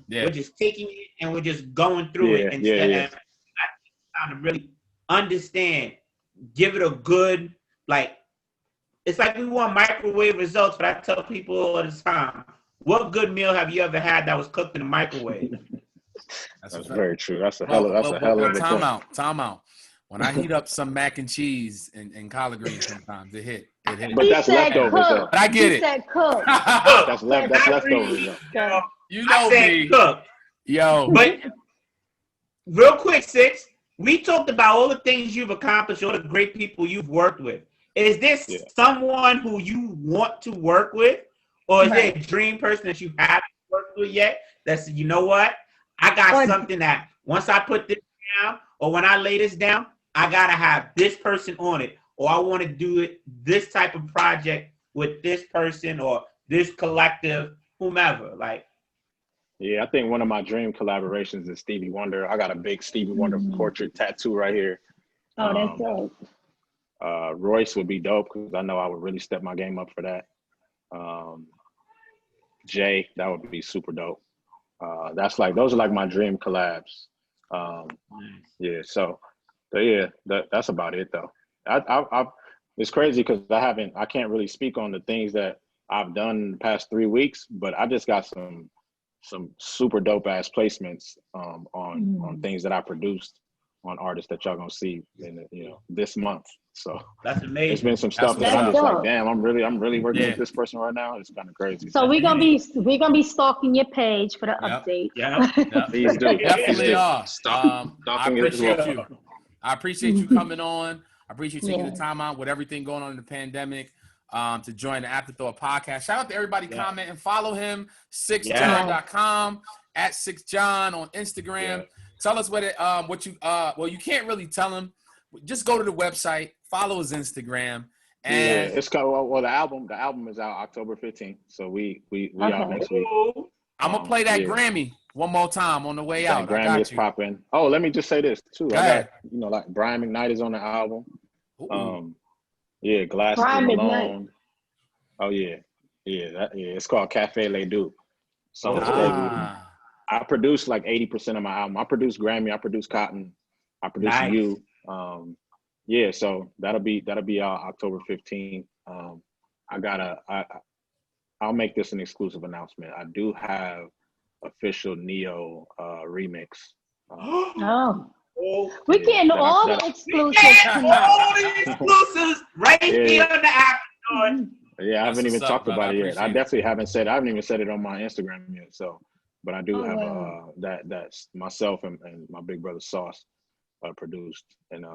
We're just taking it and we're just going through it instead of time to really understand, give it a good, like, it's like we want microwave results, but I tell people all the time, what good meal have you ever had that was cooked in a microwave? That's very true. That's a hell of a point. Time out. When I heat up some mac and cheese and collard greens sometimes, it hit. But that's leftovers, though. But I get it. Said cook. That's leftovers, though. You know me. Cook. Yo. But real quick, Sixx, we talked about all the things you've accomplished, all the great people you've worked with. Is this someone who you want to work with? Or is there a dream person that you haven't worked with yet that's, you know what? I got something that once I put this down or when I lay this down, I got to have this person on it. Or I want to do it this type of project with this person or this collective, whomever. Like, yeah, I think one of my dream collaborations is Stevie Wonder. I got a big Stevie Wonder portrait tattoo right here. Oh, that's dope. Royce would be dope because I know I would really step my game up for that. Jay, that would be super dope. Those are like my dream collabs. That's about it though. It's crazy because I can't really speak on the things that I've done in the past 3 weeks, but I just got some super dope ass placements on things that I produced on artists that y'all gonna see in this month. So that's amazing. There's been some stuff that I'm just like, damn, I'm really working with this person right now. It's kind of crazy. So we're gonna be stalking your page for the update. Yeah, please do. Definitely are. I appreciate you. I appreciate you coming on. I appreciate you taking the time out with everything going on in the pandemic to join the Afterthought podcast. Shout out to everybody commenting. Follow him, sixxjohn.com, at Sixx John on Instagram. Yeah. Tell us what you can't really tell him. Just go to the website, follow his Instagram. And it's called, the album is out October 15th. So we out next week. I'm gonna play that Grammy one more time on the way out. Grammy is popping. Oh, let me just say this too. I got, like Brian McKnight is on the album. Glasses Malone. Oh yeah. It's called Cafe Le Duc. So it's crazy. I produced like 80% of my album. I produced Grammy. I produced Cotton. I produced You. So that'll be October 15th. I'll make this an exclusive announcement. I do have official Neyo remix. We're getting all the exclusives. All the exclusives right here on the Afterthought. Yeah, I haven't even talked about it yet. I definitely haven't said. I haven't even said it on my Instagram yet. So, but I do have that's myself and my big brother Sauce produced, and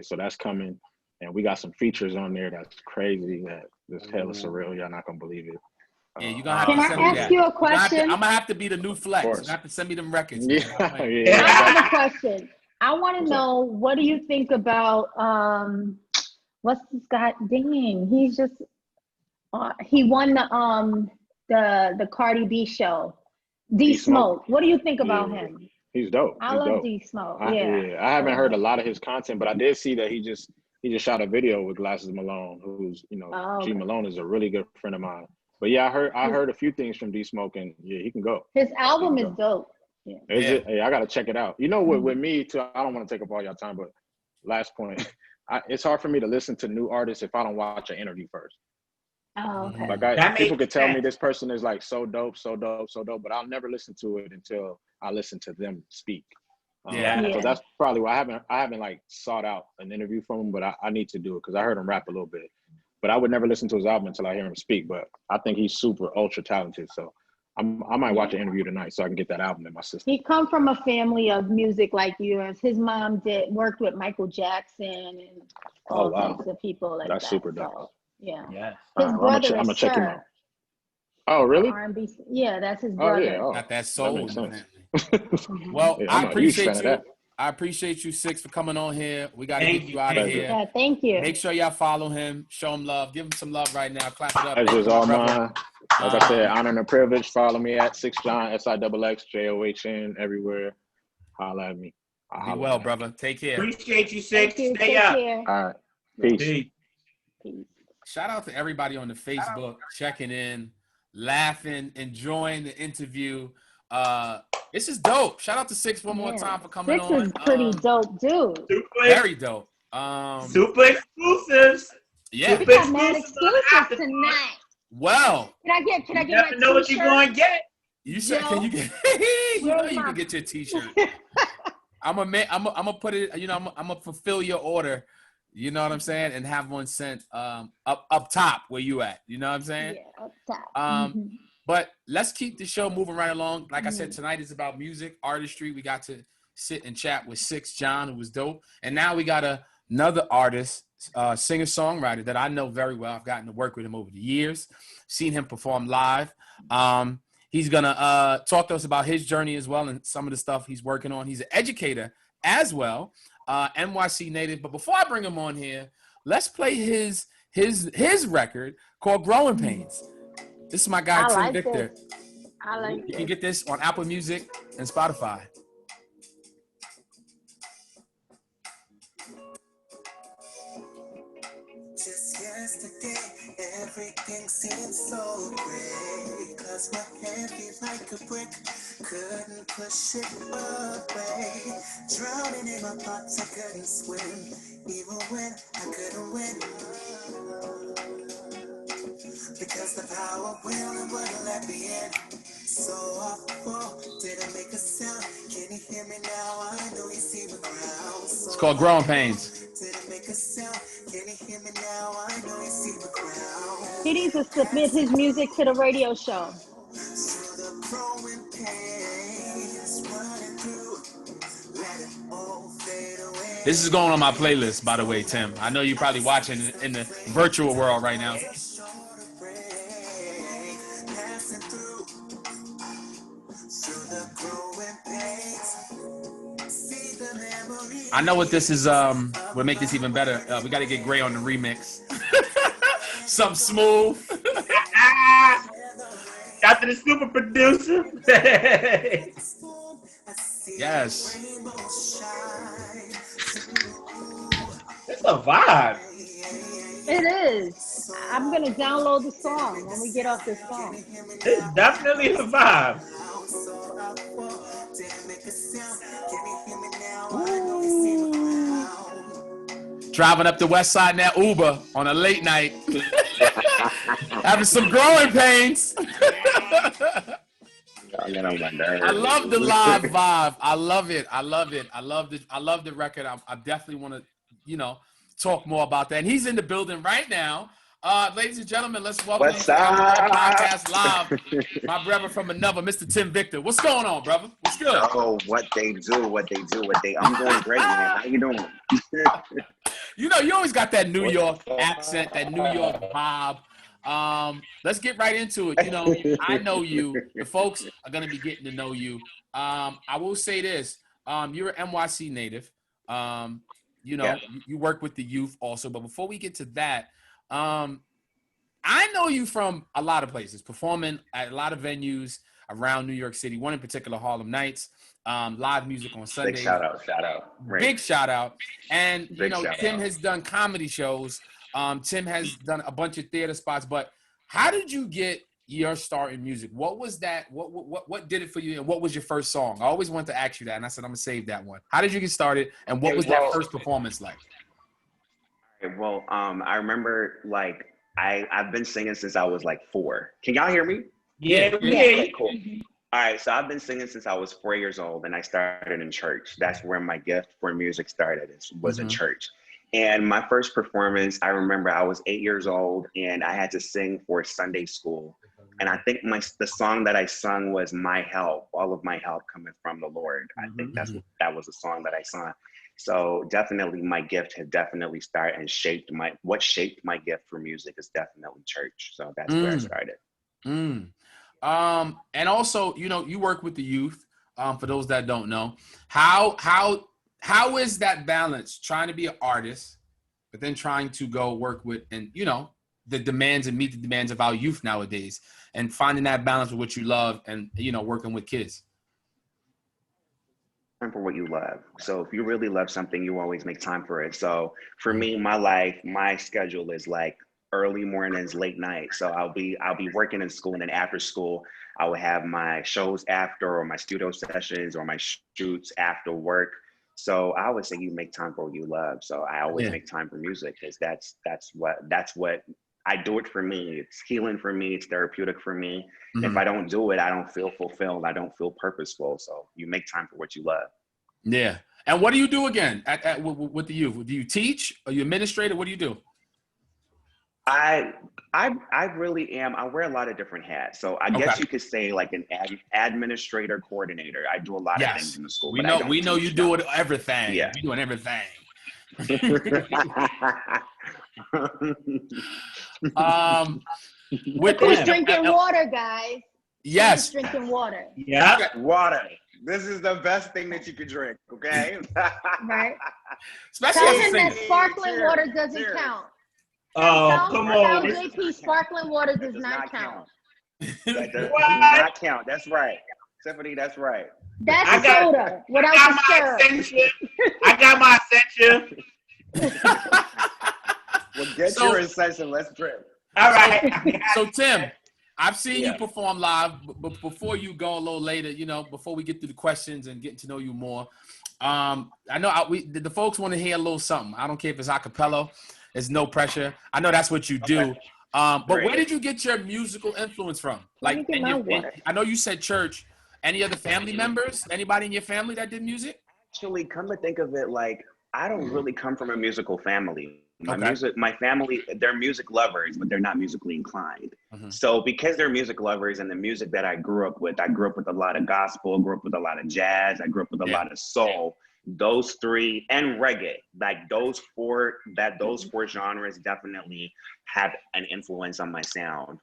so that's coming, and we got some features on there that's crazy. That this hella surreal. Y'all not gonna believe it. Yeah, you gonna have to send me that. Can I ask you a question? I'm gonna have to be the new Flex. You have to send me them records. I have a question. I want to know, what do you think about what's this guy? Dang, he's just he won the Cardi B show. D Smoke. What do you think about him? He's dope. I love D Smoke. I haven't heard a lot of his content, but I did see that he just shot a video with Glasses Malone, who's G Malone is a really good friend of mine. But yeah, I heard a few things from D Smoke, and he can go. His album is dope. Yeah. Is it? Hey, I gotta check it out. With me too, I don't want to take up all your time, but last point, it's hard for me to listen to new artists if I don't watch an interview first. Oh, okay. Like people could tell me this person is like so dope, but I'll never listen to it until I listen to them speak. So that's probably why I haven't like sought out an interview from him, but I need to do it because I heard him rap a little bit. But I would never listen to his album until I hear him speak. But I think he's super ultra talented, so I might watch an interview tonight so I can get that album in my system. He come from a family of music like yours. His mom worked with Michael Jackson and all types of people like that. That's super dope. So, yeah. His brother I'm gonna is check him out. Oh, really? R&B. Yeah, that's his brother. Got that soul. Well, I appreciate you. I appreciate you, Sixx, for coming on here. We got to get you out of here. Yeah, thank you. Make sure y'all follow him. Show him love. Give him some love right now. Clap it up. That's just all mine. Like I said, honor and a privilege. Follow me at Sixx John, SIXXJOHN, everywhere. Holla at me. Be well, brother. Take care. Appreciate you, Sixx. Stay up. All right. Peace. Shout out to everybody on the Facebook checking in, laughing, enjoying the interview. This is dope. Shout out to Sixx one more time for coming Sixx on. is pretty dope, dude. Very dope. Super exclusives. Yeah. We Super got mad exclusives exclusives tonight. Well, Can I get You my never know what you're t-shirt? going to get. you said, can you get? You know you can get your T-shirt. I'm gonna put it. You know, I'm gonna fulfill your order. You know what I'm saying, and have one sent up top where you at. You know what I'm saying? Yeah, up top. But let's keep the show moving right along. Like I said, tonight is about music, artistry. We got to sit and chat with Sixx John, who was dope. And now we got another artist, singer-songwriter that I know very well. I've gotten to work with him over the years, seen him perform live. He's going to talk to us about his journey as well and some of the stuff he's working on. He's an educator as well, NYC native. But before I bring him on here, let's play his record called Growing Pains. This is my guy, Tim Victor. I like You can get this on Apple Music and Spotify. Just yesterday, everything seemed so great. Cause my head feels like a brick, couldn't push it away. Drowning in my thoughts, I couldn't swim, even when I couldn't win. Because the power will wouldn't let me in. So awful, didn't make a sound. Can you hear me now? I know you see the ground. It's called Growing Pains. Didn't make a sound. Can you hear me now? I know you see the ground. He needs to submit his music to the radio show. So the growing pains running through. Let it all fade away. This is going on my playlist, by the way, Tim. I know you're probably watching in the virtual world right now. I know what this is. Will make this even better. We got to get Gray on the remix. Something smooth. Got to the super producer. Yes. It's a vibe. It is. I'm going to download the song when we get off this phone. It's definitely a vibe. Driving up the west side in that Uber on a late night. Having some growing pains. I love the live vibe. I love it. I love it. I love the record. I definitely want to, talk more about that. And he's in the building right now. Ladies and gentlemen, let's welcome What's to up? Podcast Live. My brother from another, Mr. Tim Victor. What's going on, brother? What's good? Oh, what they do. I'm doing great, man. How you doing? You always got that New York accent, that New York vibe. Let's get right into it. I know you. The folks are going to be getting to know you. I will say this. You're an NYC native. You work with the youth also. But before we get to that, I know you from a lot of places, performing at a lot of venues around New York City, one in particular, Harlem Nights, live music on Sundays. Big shout out. Right. Big shout out. And, Tim out. has done comedy shows. Tim has done a bunch of theater spots. But how did you get your start in music? What was that? What did it for you? And what was your first song? I always wanted to ask you that. And I said, I'm going to save that one. How did you get started? And what was that first performance like? Well, I remember, I've been singing since I was 4. Can y'all hear me? Yeah. Okay, cool. All right, so I've been singing since I was 4 years old, and I started in church. That's where my gift for music started, was in church. And my first performance, I remember I was 8 years old, and I had to sing for Sunday school. And I think the song that I sung was My Help, all of my help coming from the Lord. I think that was the song that I sung. So definitely my gift had definitely started and what shaped my gift for music is definitely church. So that's where I started. And also, you work with the youth. For those that don't know, how is that balance, trying to be an artist, but then trying to go work with and the demands and meet the demands of our youth nowadays, and finding that balance with what you love and working with kids? Time for what you love. So if you really love something, you always make time for it. So for me, my life, my schedule is early mornings, late nights. So I'll be working in school, and then after school, I will have my shows after, or my studio sessions, or my shoots after work. So I always say you make time for what you love. So I always make time for music, because that's what I do it for me. It's healing for me. It's therapeutic for me. If I don't do it, I don't feel fulfilled. I don't feel purposeful. So you make time for what you love. Yeah. And what do you do again with the youth? Do you teach? Are you administrator? What do you do? I really am. I wear a lot of different hats. So I guess you could say like an administrator, coordinator. I do a lot of things in the school. We know you do it everything. Yeah. You're doing everything. He's drinking water, guys. Yes. He's drinking water. Yeah. Water. This is the best thing that you could drink, okay? Right. Especially tell him that sparkling water doesn't count. Oh, come on. Tell JP sparkling water does not count. That does not count. That's right. Tiffany, that's right. That's soda. Without the syrup. I got my ascension. Well, get your ascension. Let's drink. All right. So Tim, I've seen you perform live, but before you go a little later, before we get through the questions and getting to know you more, I know the folks want to hear a little something. I don't care if it's a cappella. There's no pressure. I know that's what you do. But where did you get your musical influence from? Like, I know you said church. Any other family members? Anybody in your family that did music? Actually, come to think of it, like, I don't really come from a musical family. My family, they're music lovers, but they're not musically inclined. So because they're music lovers, and the music that I grew up with a lot of gospel, grew up with a lot of jazz, I grew up with a lot of soul. Those three, and reggae, like those four genres definitely have an influence on my sound.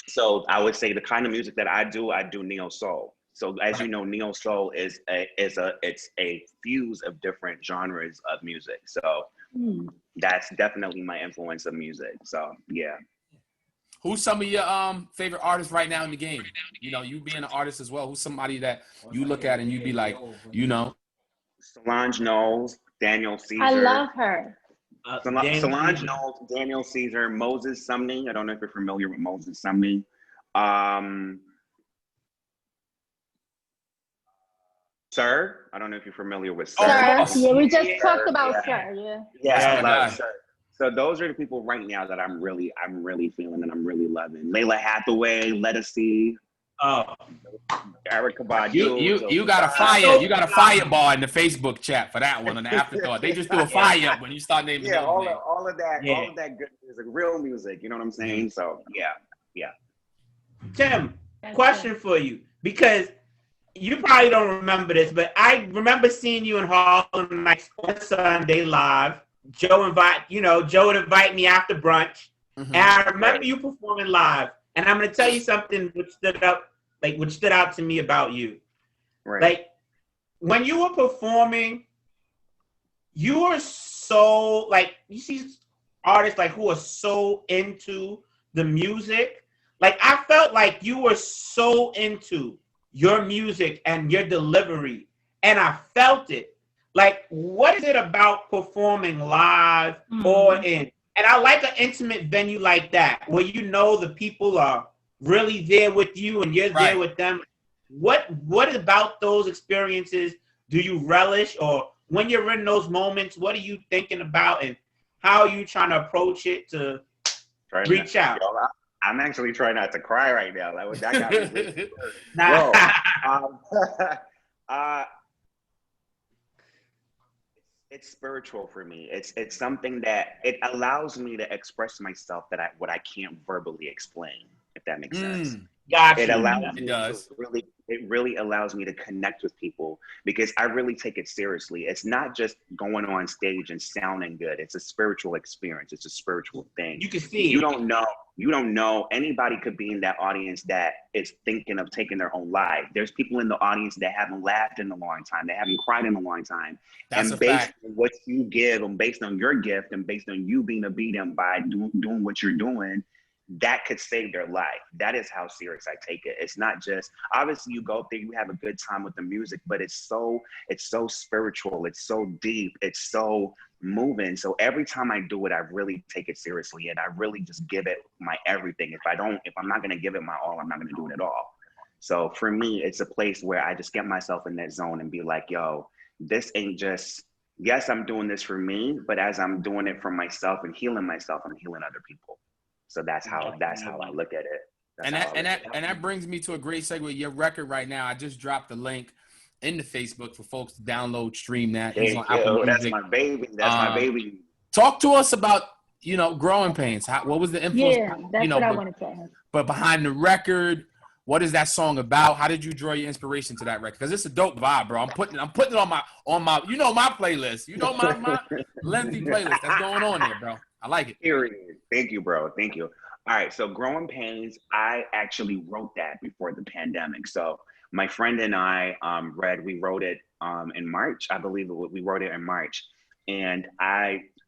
So I would say the kind of music that I do neo soul. So as you know, neo soul it's a fuse of different genres of music. So that's definitely my influence of music. So yeah. Who's some of your favorite artists right now in the game? You being an artist as well. Who's somebody that you look at and you'd be like, Solange Knowles, Daniel Caesar. I love her. Solange Knowles, Daniel Caesar, Moses Sumney. I don't know if you're familiar with Moses Sumney. Sir, I don't know if you're familiar with Sir. Yeah, we just talked about Sir. Yeah, I love Sir. So those are the people right now that I'm really feeling and I'm really loving. Layla Hathaway, Lettucey. Oh, Erykah Badu. You got a fireball in the Facebook chat for that one on the Afterthought. They just do a fire up when you start naming. Yeah, all of that good music, real music. You know what I'm saying? So yeah. Tim, question for you, because you probably don't remember this, but I remember seeing you in Harlem Nights on Sunday live. Joe would invite me after brunch, and I remember you performing live. And I'm gonna tell you something which stood out to me about you. Right. Like when you were performing, you were so you see artists who are so into the music. Like I felt like you were so into your music and your delivery, and I felt it. Like, what is it about performing live or in? And I like an intimate venue like that, where the people are really there with you and you're there with them. What about those experiences do you relish? Or when you're in those moments, what are you thinking about, and how are you trying to approach it to reach out? I'm actually trying not to cry right now. That got me really it's spiritual for me. It's something that it allows me to express myself what I can't verbally explain, if that makes sense. Gotcha. It really allows me to connect with people, because I really take it seriously. It's not just going on stage and sounding good. It's a spiritual experience. It's a spiritual thing. You can see You don't know. Anybody could be in that audience that is thinking of taking their own life. There's people in the audience that haven't laughed in a long time. They haven't cried in a long time. That's and based on what you give, and based on your gift, and based on you being obedient by doing what you're doing, that could save their life. That is how serious I take it. It's not just, obviously you go up there, you have a good time with the music, but it's so spiritual, it's so deep, it's so moving. So every time I do it, I really take it seriously, and I really just give it my everything. If I'm not gonna give it my all, I'm not gonna do it at all. So for me, it's a place where I just get myself in that zone and be like, yo, this ain't just, yes, I'm doing this for me, but as I'm doing it for myself and healing myself, I'm healing other people. So that's how I look at it. And that brings me to a great segue. Your record right now, I just dropped the link in the Facebook for folks to download, stream that. He's on Apple Music. That's my baby. That's my baby. Talk to us about, Growing Pains. What was the influence? Yeah, that's what I wanted to ask. But behind the record, what is that song about? How did you draw your inspiration to that record? Because it's a dope vibe, bro. I'm putting it on my my playlist. My lengthy playlist that's going on there, bro. I like it. Period. Thank you, bro. Thank you. All right. So Growing Pains, I actually wrote that before the pandemic. So my friend and I we wrote it in March. I believe we wrote it in March. And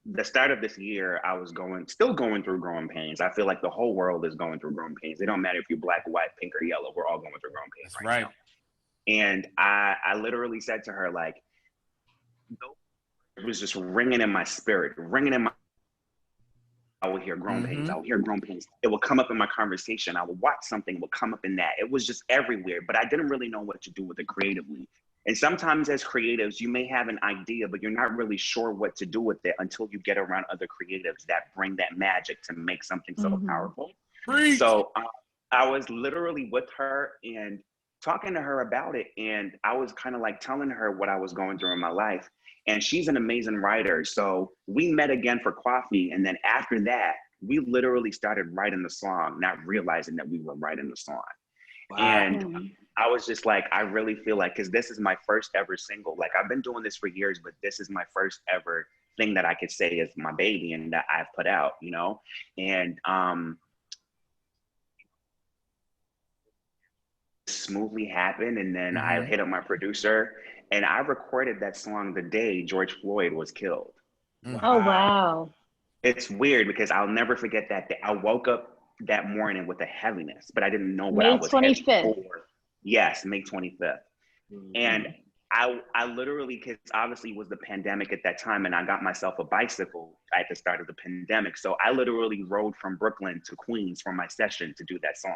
the start of this year, I was still going through growing pains. I feel like the whole world is going through growing pains. It don't matter if you're black, white, pink, or yellow. We're all going through growing pains right now. And I literally said to her, like, it was just ringing in my spirit, I would hear growing pains. I would hear growing pains. It would come up in my conversation. I would watch something, it would come up in that. It was just everywhere, but I didn't really know what to do with it creatively. And sometimes as creatives, you may have an idea, but you're not really sure what to do with it until you get around other creatives that bring that magic to make something so powerful. Preach. So I was literally with her and talking to her about it. And I was kind of like telling her what I was going through in my life. And she's an amazing writer. So we met again for coffee. And then after that, we literally started writing the song, not realizing that we were writing the song. Wow. And I was just like, I really feel like, because this is my first ever single. Like, I've been doing this for years, but this is my first ever thing that I could say is my baby and that I've put out, and smoothly happened. And then I hit up my producer and I recorded that song the day George Floyd was killed. Oh, wow. It's weird because I'll never forget that day. I woke up that morning with a heaviness, but I didn't know what I was May 25th. Yes, May 25th. And I literally, because obviously it was the pandemic at that time, and I got myself a bicycle at the start of the pandemic. So I literally rode from Brooklyn to Queens for my session to do that song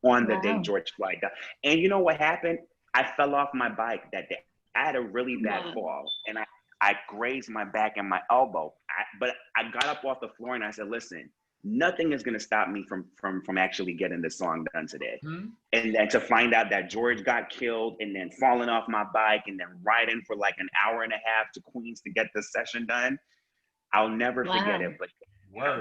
on the day George Floyd died. And you know what happened? I fell off my bike that day. I had a really bad fall, and I grazed my back and my elbow. But I got up off the floor and I said, listen, nothing is going to stop me from actually getting this song done today. And then to find out that George got killed and then falling off my bike and then riding for like an hour and a half to Queens to get the session done, I'll never forget it. But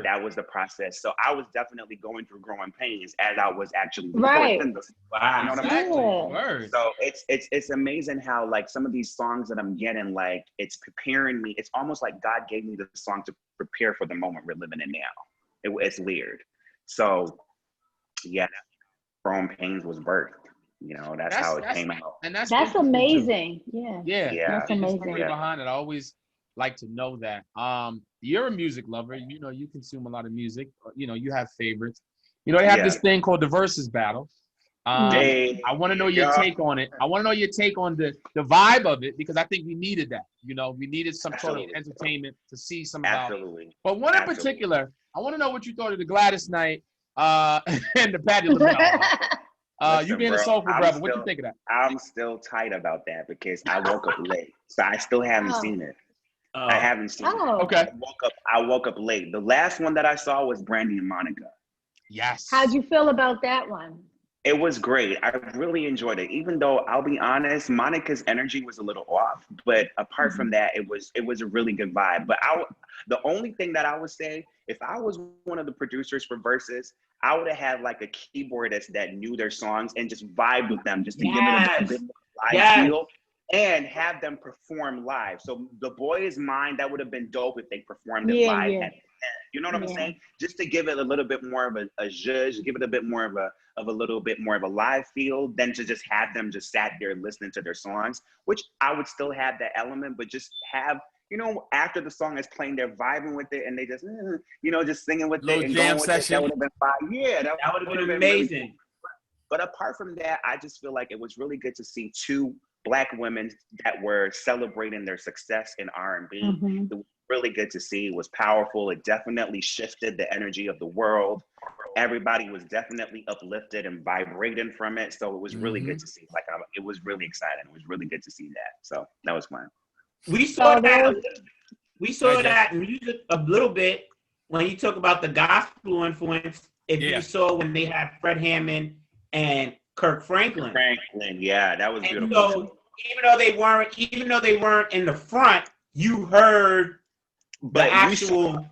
that was the process. So I was definitely going through growing pains as I was actually recording this. Wow. You know what I'm saying? So it's amazing how like some of these songs that I'm getting, like it's preparing me. It's almost like God gave me the song to prepare for the moment we're living in now. It's weird. So yeah, growing pains was birthed. That's how it came out. And that's amazing. Yeah. That's amazing. The story behind it. I always like to know that. You're a music lover. You consume a lot of music. You have favorites. They have this thing called the versus battle. I want to know your take on it. I want to know your take on the vibe of it, because I think we needed that. We needed some sort of entertainment to see some about it. But one in particular, I want to know what you thought of the Gladys Knight and the Patti LaBelle. You being a soulful brother, what do you think of that? I'm still tight about that because I woke up late, so I still haven't seen it. I haven't seen it. Okay. I woke up late. The last one that I saw was Brandy and Monica. Yes. How'd you feel about that one? It was great. I really enjoyed it. Even though I'll be honest, Monica's energy was a little off. But apart from that, it was a really good vibe. But the only thing that I would say, if I was one of the producers for Versus, I would have had like a keyboardist that knew their songs and just vibed with them just to give it a bit more live feel and have them perform live. So The Boy Is Mine, that would have been dope if they performed it live at the end. You know what I'm saying? Just to give it a little bit more of a zhuzh, give it a bit more of a little bit more of a live feel than to just have them just sat there listening to their songs, which I would still have that element, but just have after the song is playing, they're vibing with it and they just, just singing with Little it and jam going with session. it. That would have been fire. Yeah, That would have been really amazing. cool. But apart from that, I just feel like it was really good to see two Black women that were celebrating their success in R&B. Mm-hmm. It was really good to see. It was powerful. It definitely shifted the energy of the world. Everybody was definitely uplifted and vibrating from it. So it was really good to see. Like, it was really exciting. It was really good to see that. So that was fun. We saw that music a little bit when you talk about the gospel influence. If you saw when they had Fred Hammond and Kirk Franklin. Yeah, that was beautiful. So even though they weren't in the front, you heard but the actual.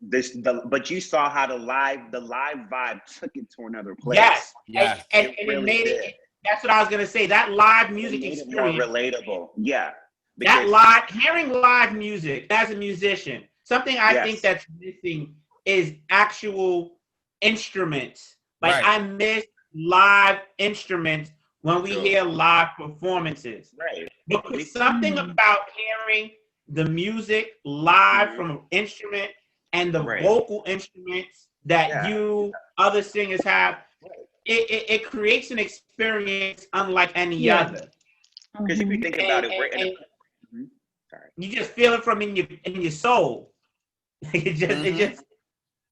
But you saw how the live vibe took it to another place. Yes. And it made it. That's what I was gonna say. That live music experience, more relatable. Yeah. Hearing live music as a musician, something I think that's missing is actual instruments. Like I miss live instruments when we hear live performances. Right. Because something about hearing the music live from an instrument and the vocal instruments that other singers have, it creates an experience unlike any other. Because if you think about it, you just feel it from in your soul. It just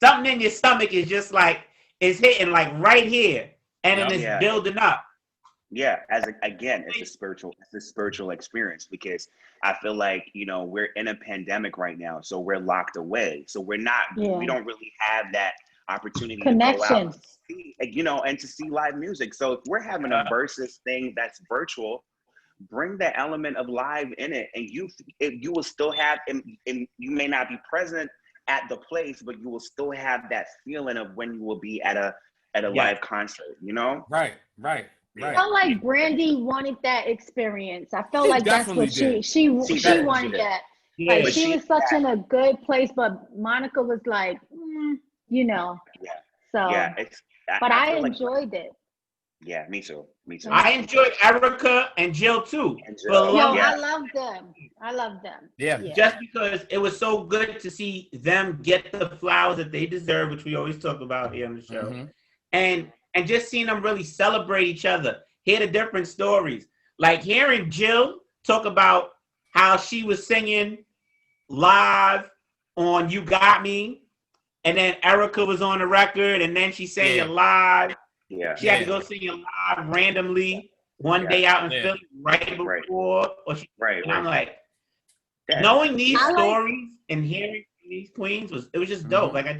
something in your stomach is just like it's hitting like right here, and then it's building up. Yeah, it's a spiritual experience, because I feel like, we're in a pandemic right now, so we're locked away. So we don't really have that opportunity to go out and see, and to see live music. So if we're having a versus thing that's virtual, bring that element of live in it, and you will still have, and you may not be present at the place, but you will still have that feeling of when you will be at a live concert, Right. I felt like Brandy wanted that experience. I felt like that's what she wanted that. Yeah, like she was such in a good place, but Monica was like, So, but I enjoyed it. Yeah, me too. I enjoyed Erica and Jill too. I love them. Yeah. Just because it was so good to see them get the flowers that they deserve, which we always talk about here on the show. And just seeing them really celebrate each other, hear the different stories. Like hearing Jill talk about how she was singing live on You Got Me, and then Erica was on the record, and then she sang it live. Yeah. She had to go sing it live randomly one day out in Philly right before. And I'm like, knowing these stories and hearing these queens was just dope. Like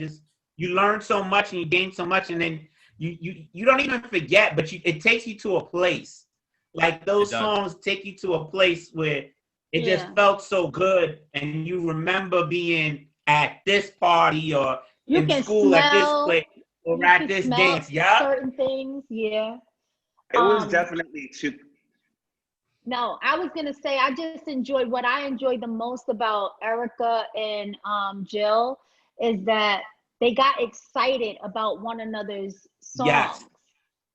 you learn so much and you gain so much, and then you don't even forget, but it takes you to a place. Like those songs take you to a place where it just felt so good, and you remember being at this party or in school at this place or at this dance. Certain things, It was definitely too. No, I was gonna say I just enjoyed what I enjoyed the most about Erica and Jill is that they got excited about one another's songs. Yes.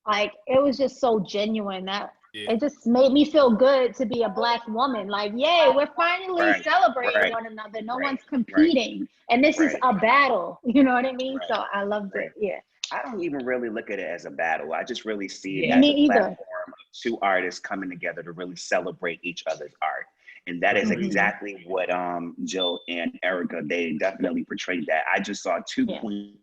Like it was just so genuine that it just made me feel good to be a Black woman. Like, yay, we're finally celebrating one another. No one's competing. And this is a battle. You know what I mean? So I loved it. Yeah. I don't even really look at it as a battle. I just really see it as a platform of two artists coming together to really celebrate each other's art. And that is exactly what Jill and Erica, they definitely portrayed that. I just saw two queens,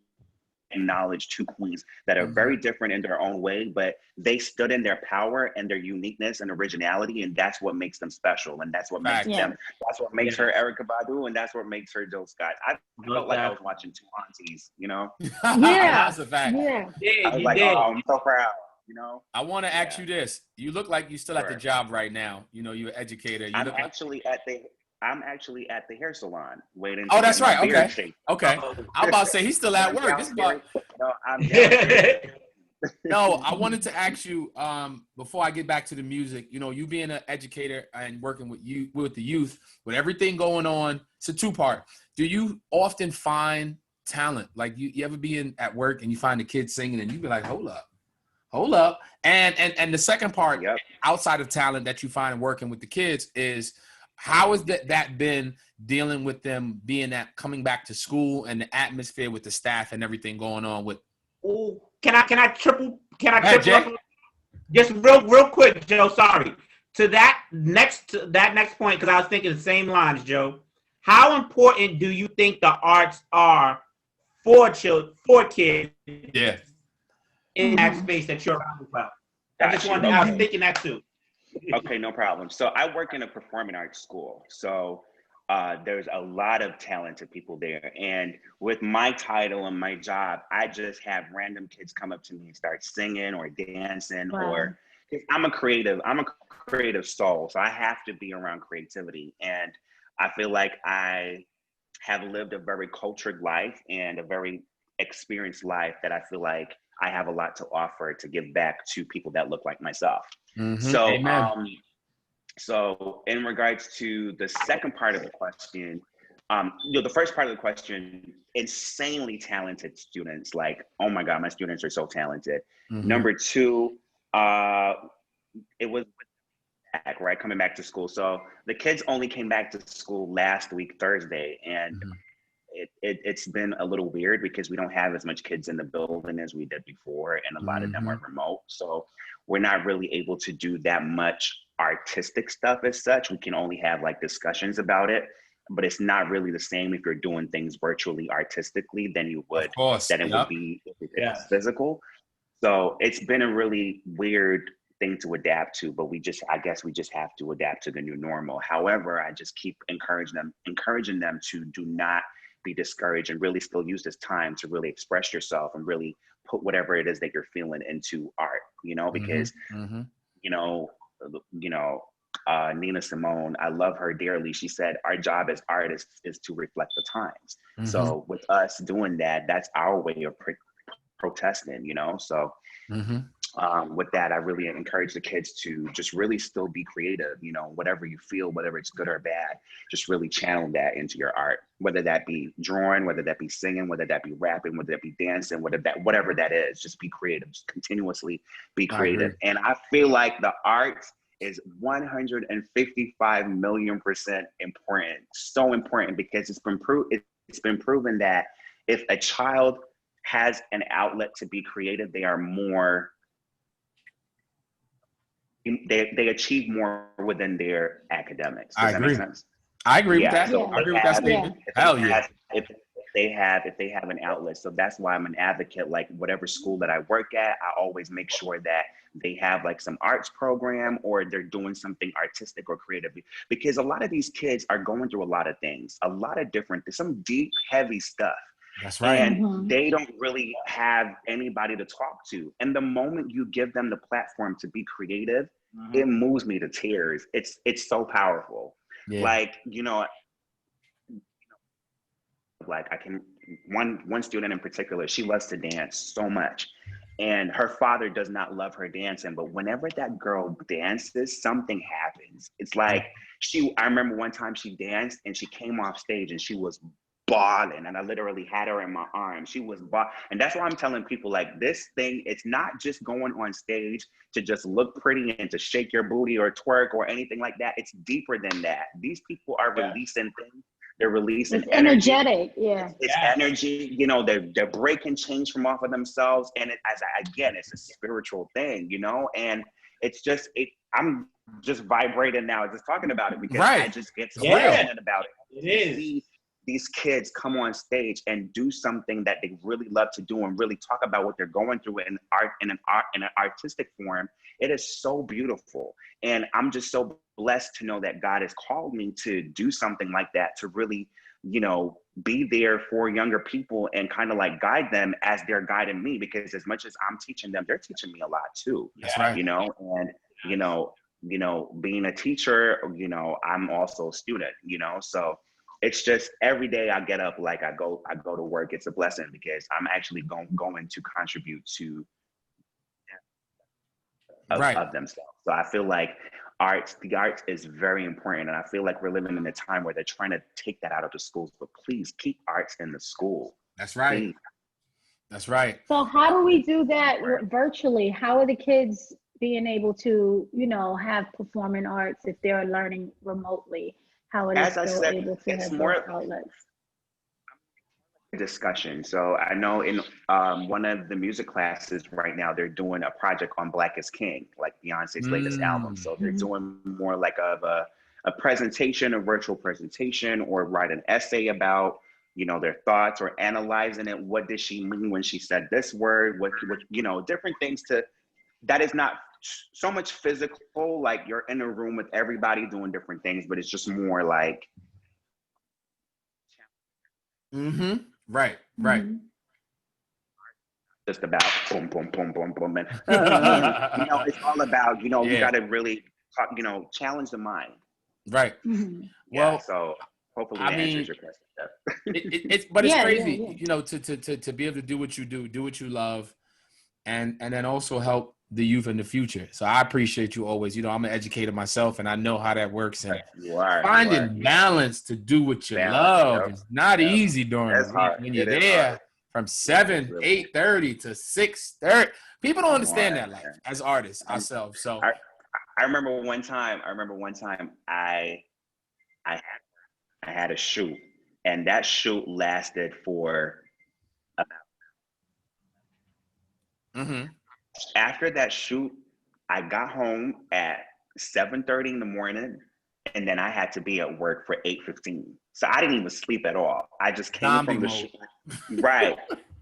acknowledge two queens that are very different in their own way, but they stood in their power and their uniqueness and originality, and that's what makes them special, and that's what makes them. That's what makes her Erykah Badu, and that's what makes her Jill Scott. I felt like I was watching two aunties, That's a fact. Yeah. I was like, oh, I'm so proud. I want to ask you this. You look like you're still at the job right now. You're an educator. I'm actually at the hair salon waiting. Oh, that's right. Okay. I'm about to say he's still at work. No, I'm No, I wanted to ask you before I get back to the music. You being an educator and working with the youth, with everything going on, it's a two-part. Do you often find talent? Like you ever be at work and you find the kids singing and you be like, hold up. And the second part, outside of talent that you find working with the kids is How has that been dealing with them coming back to school and the atmosphere with the staff and everything going on with? Oh, can I triple Jay? up? Just real quick, Joe. Sorry. To that next point, because I was thinking the same lines, Joe. How important do you think the arts are for kids? Yeah. In that space that you're around about. I was thinking that too. Okay, no problem. So I work in a performing arts school. So there's a lot of talented people there. And with my title and my job, I just have random kids come up to me and start singing or dancing. Or I'm a creative soul. So I have to be around creativity. And I feel like I have lived a very cultured life and a very experienced life that I feel like I have a lot to offer to give back to people that look like myself. So, so in regards to the second part of the question, the first part of the question, insanely talented students. Like, oh my God, my students are so talented. Number two, it was back, right? Coming back to school. So the kids only came back to school last week, Thursday. And it's been a little weird because we don't have as much kids in the building as we did before, and a lot of them are remote. So we're not really able to do that much artistic stuff as such. We can only have like discussions about it, but it's not really the same if you're doing things virtually artistically than you would would be if it's physical. So it's been a really weird thing to adapt to, but I guess we just have to adapt to the new normal. However, I just keep encouraging them to do not be discouraged and really still use this time to really express yourself and really put whatever it is that you're feeling into art, because, Nina Simone, I love her dearly. She said, our job as artists is to reflect the times. So with us doing that, that's our way of protesting, so with that, I really encourage the kids to just really still be creative, whatever you feel, whether it's good or bad, just really channel that into your art, whether that be drawing, whether that be singing, whether that be rapping, whether that be dancing, whatever that is, just be creative, just continuously be creative. And I feel like the arts is 155 million% important, so important, because it's been proven that if a child has an outlet to be creative, they are more, they achieve more within their academics. Does that make sense? I agree with that. So I agree with that statement. Hell yeah. If they have an outlet. So that's why I'm an advocate. Like whatever school that I work at, I always make sure that they have like some arts program or they're doing something artistic or creative, because a lot of these kids are going through a lot of things, some deep, heavy stuff. That's right. And they don't really have anybody to talk to. And the moment you give them the platform to be creative, it moves me to tears. It's so powerful. Like, like I can, one student in particular, she loves to dance so much. And her father does not love her dancing, but whenever that girl dances, something happens. It's like I remember one time she danced and she came off stage and she was bawling, and I literally had her in my arms. She was and that's why I'm telling people, like, this thing, it's not just going on stage to just look pretty and to shake your booty or twerk or anything like that. It's deeper than that. These people are releasing things. They're releasing energy. Energetic, It's energy, they're breaking change from off of themselves. And it's a spiritual thing, and it's just, I'm just vibrating now just talking about it, because I just get so passionate about it. It is. These kids come on stage and do something that they really love to do and really talk about what they're going through in an artistic form. It is so beautiful. And I'm just so blessed to know that God has called me to do something like that, to really, be there for younger people and kind of like guide them as they're guiding me, because as much as I'm teaching them, they're teaching me a lot too. That's right. And, being a teacher, I'm also a student, so it's just every day I get up, like I go to work. It's a blessing because I'm actually going to contribute to of themselves. So I feel like the arts is very important. And I feel like we're living in a time where they're trying to take that out of the schools, but please keep arts in the school. That's right. Please. That's right. So how do we do that virtually? How are the kids being able to, have performing arts if they're learning remotely? how it is As I still said, able to it's have more those outlets. discussion. So I know in one of the music classes right now, they're doing a project on Black is King, like Beyonce's latest album. So they're doing more like of a presentation, a virtual presentation, or write an essay about, you know, their thoughts or analyzing it. What did she mean when she said this word? What you know, different things that is not so much physical, like you're in a room with everybody doing different things, but it's just more like. Right. Just about boom, boom, boom, boom, boom. And, you know, it's all about, you know, you got to really, you know, challenge the mind. Right. Well, so hopefully that answers your question. But it's crazy, you know, to be able to do what you do what you love, and then also help the youth in the future. So I appreciate you always. You know, I'm an educator myself, and I know how that works. And finding balance to do what you love is not easy during the week when you're there from 8:30 to 6:30. People don't understand that life as artists ourselves. So I remember one time I had a shoot, and that shoot lasted for about. After that shoot, I got home at 7:30 in the morning, and then I had to be at work for 8:15. So I didn't even sleep at all. I just came from the shoot. Right.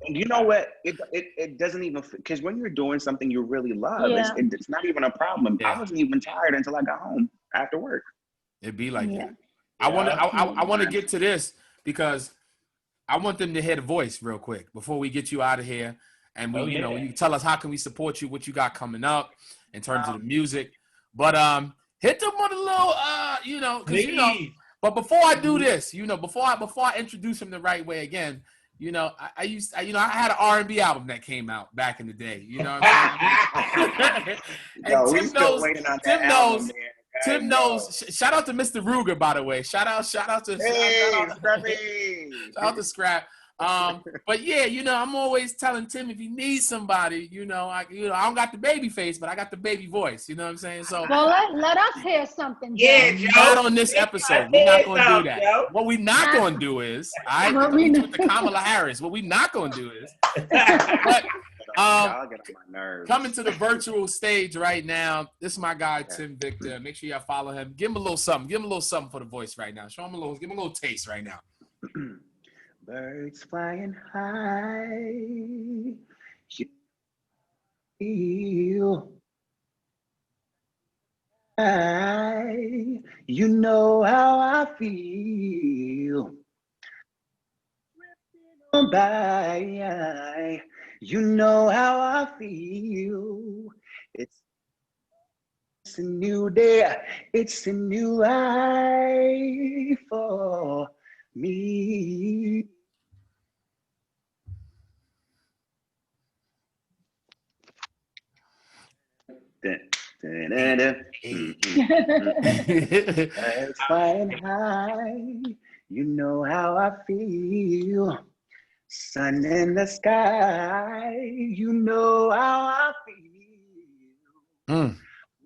And you know what? It doesn't even, because when you're doing something you really love, it's not even a problem. I wasn't even tired until I got home after work. It'd be like that. I want to get to this because I want them to hear the voice real quick before we get you out of here. And we, you know, you tell us how can we support you, what you got coming up in terms of the music. But hit them with a little, you know, because you know. But before I do this, you know, before I introduce him the right way again, you know, I had an R&B album that came out back in the day. You know what I'm saying? And Tim knows. Shout out to Mr. Ruger, by the way. Shout out to Scrap. But yeah, you know, I'm always telling Tim if he needs somebody, you know, I don't got the baby face, but I got the baby voice. You know what I'm saying? So well, let us hear something. Yeah, not on this episode. We're not going to do that. Joe. What we're not going to do is, with the Kamala Harris. What we're not going to do is, but coming to the virtual stage right now. This is my guy Tim Victor. Make sure y'all follow him. Give him a little something. Give him a little something for the voice right now. Show him give him a little taste right now. Birds flying high, you feel. You know how I feel. By, you know how I feel. It's a new day. It's a new life for me. It's flying high, you know how I feel. Sun in the sky, you know how I feel.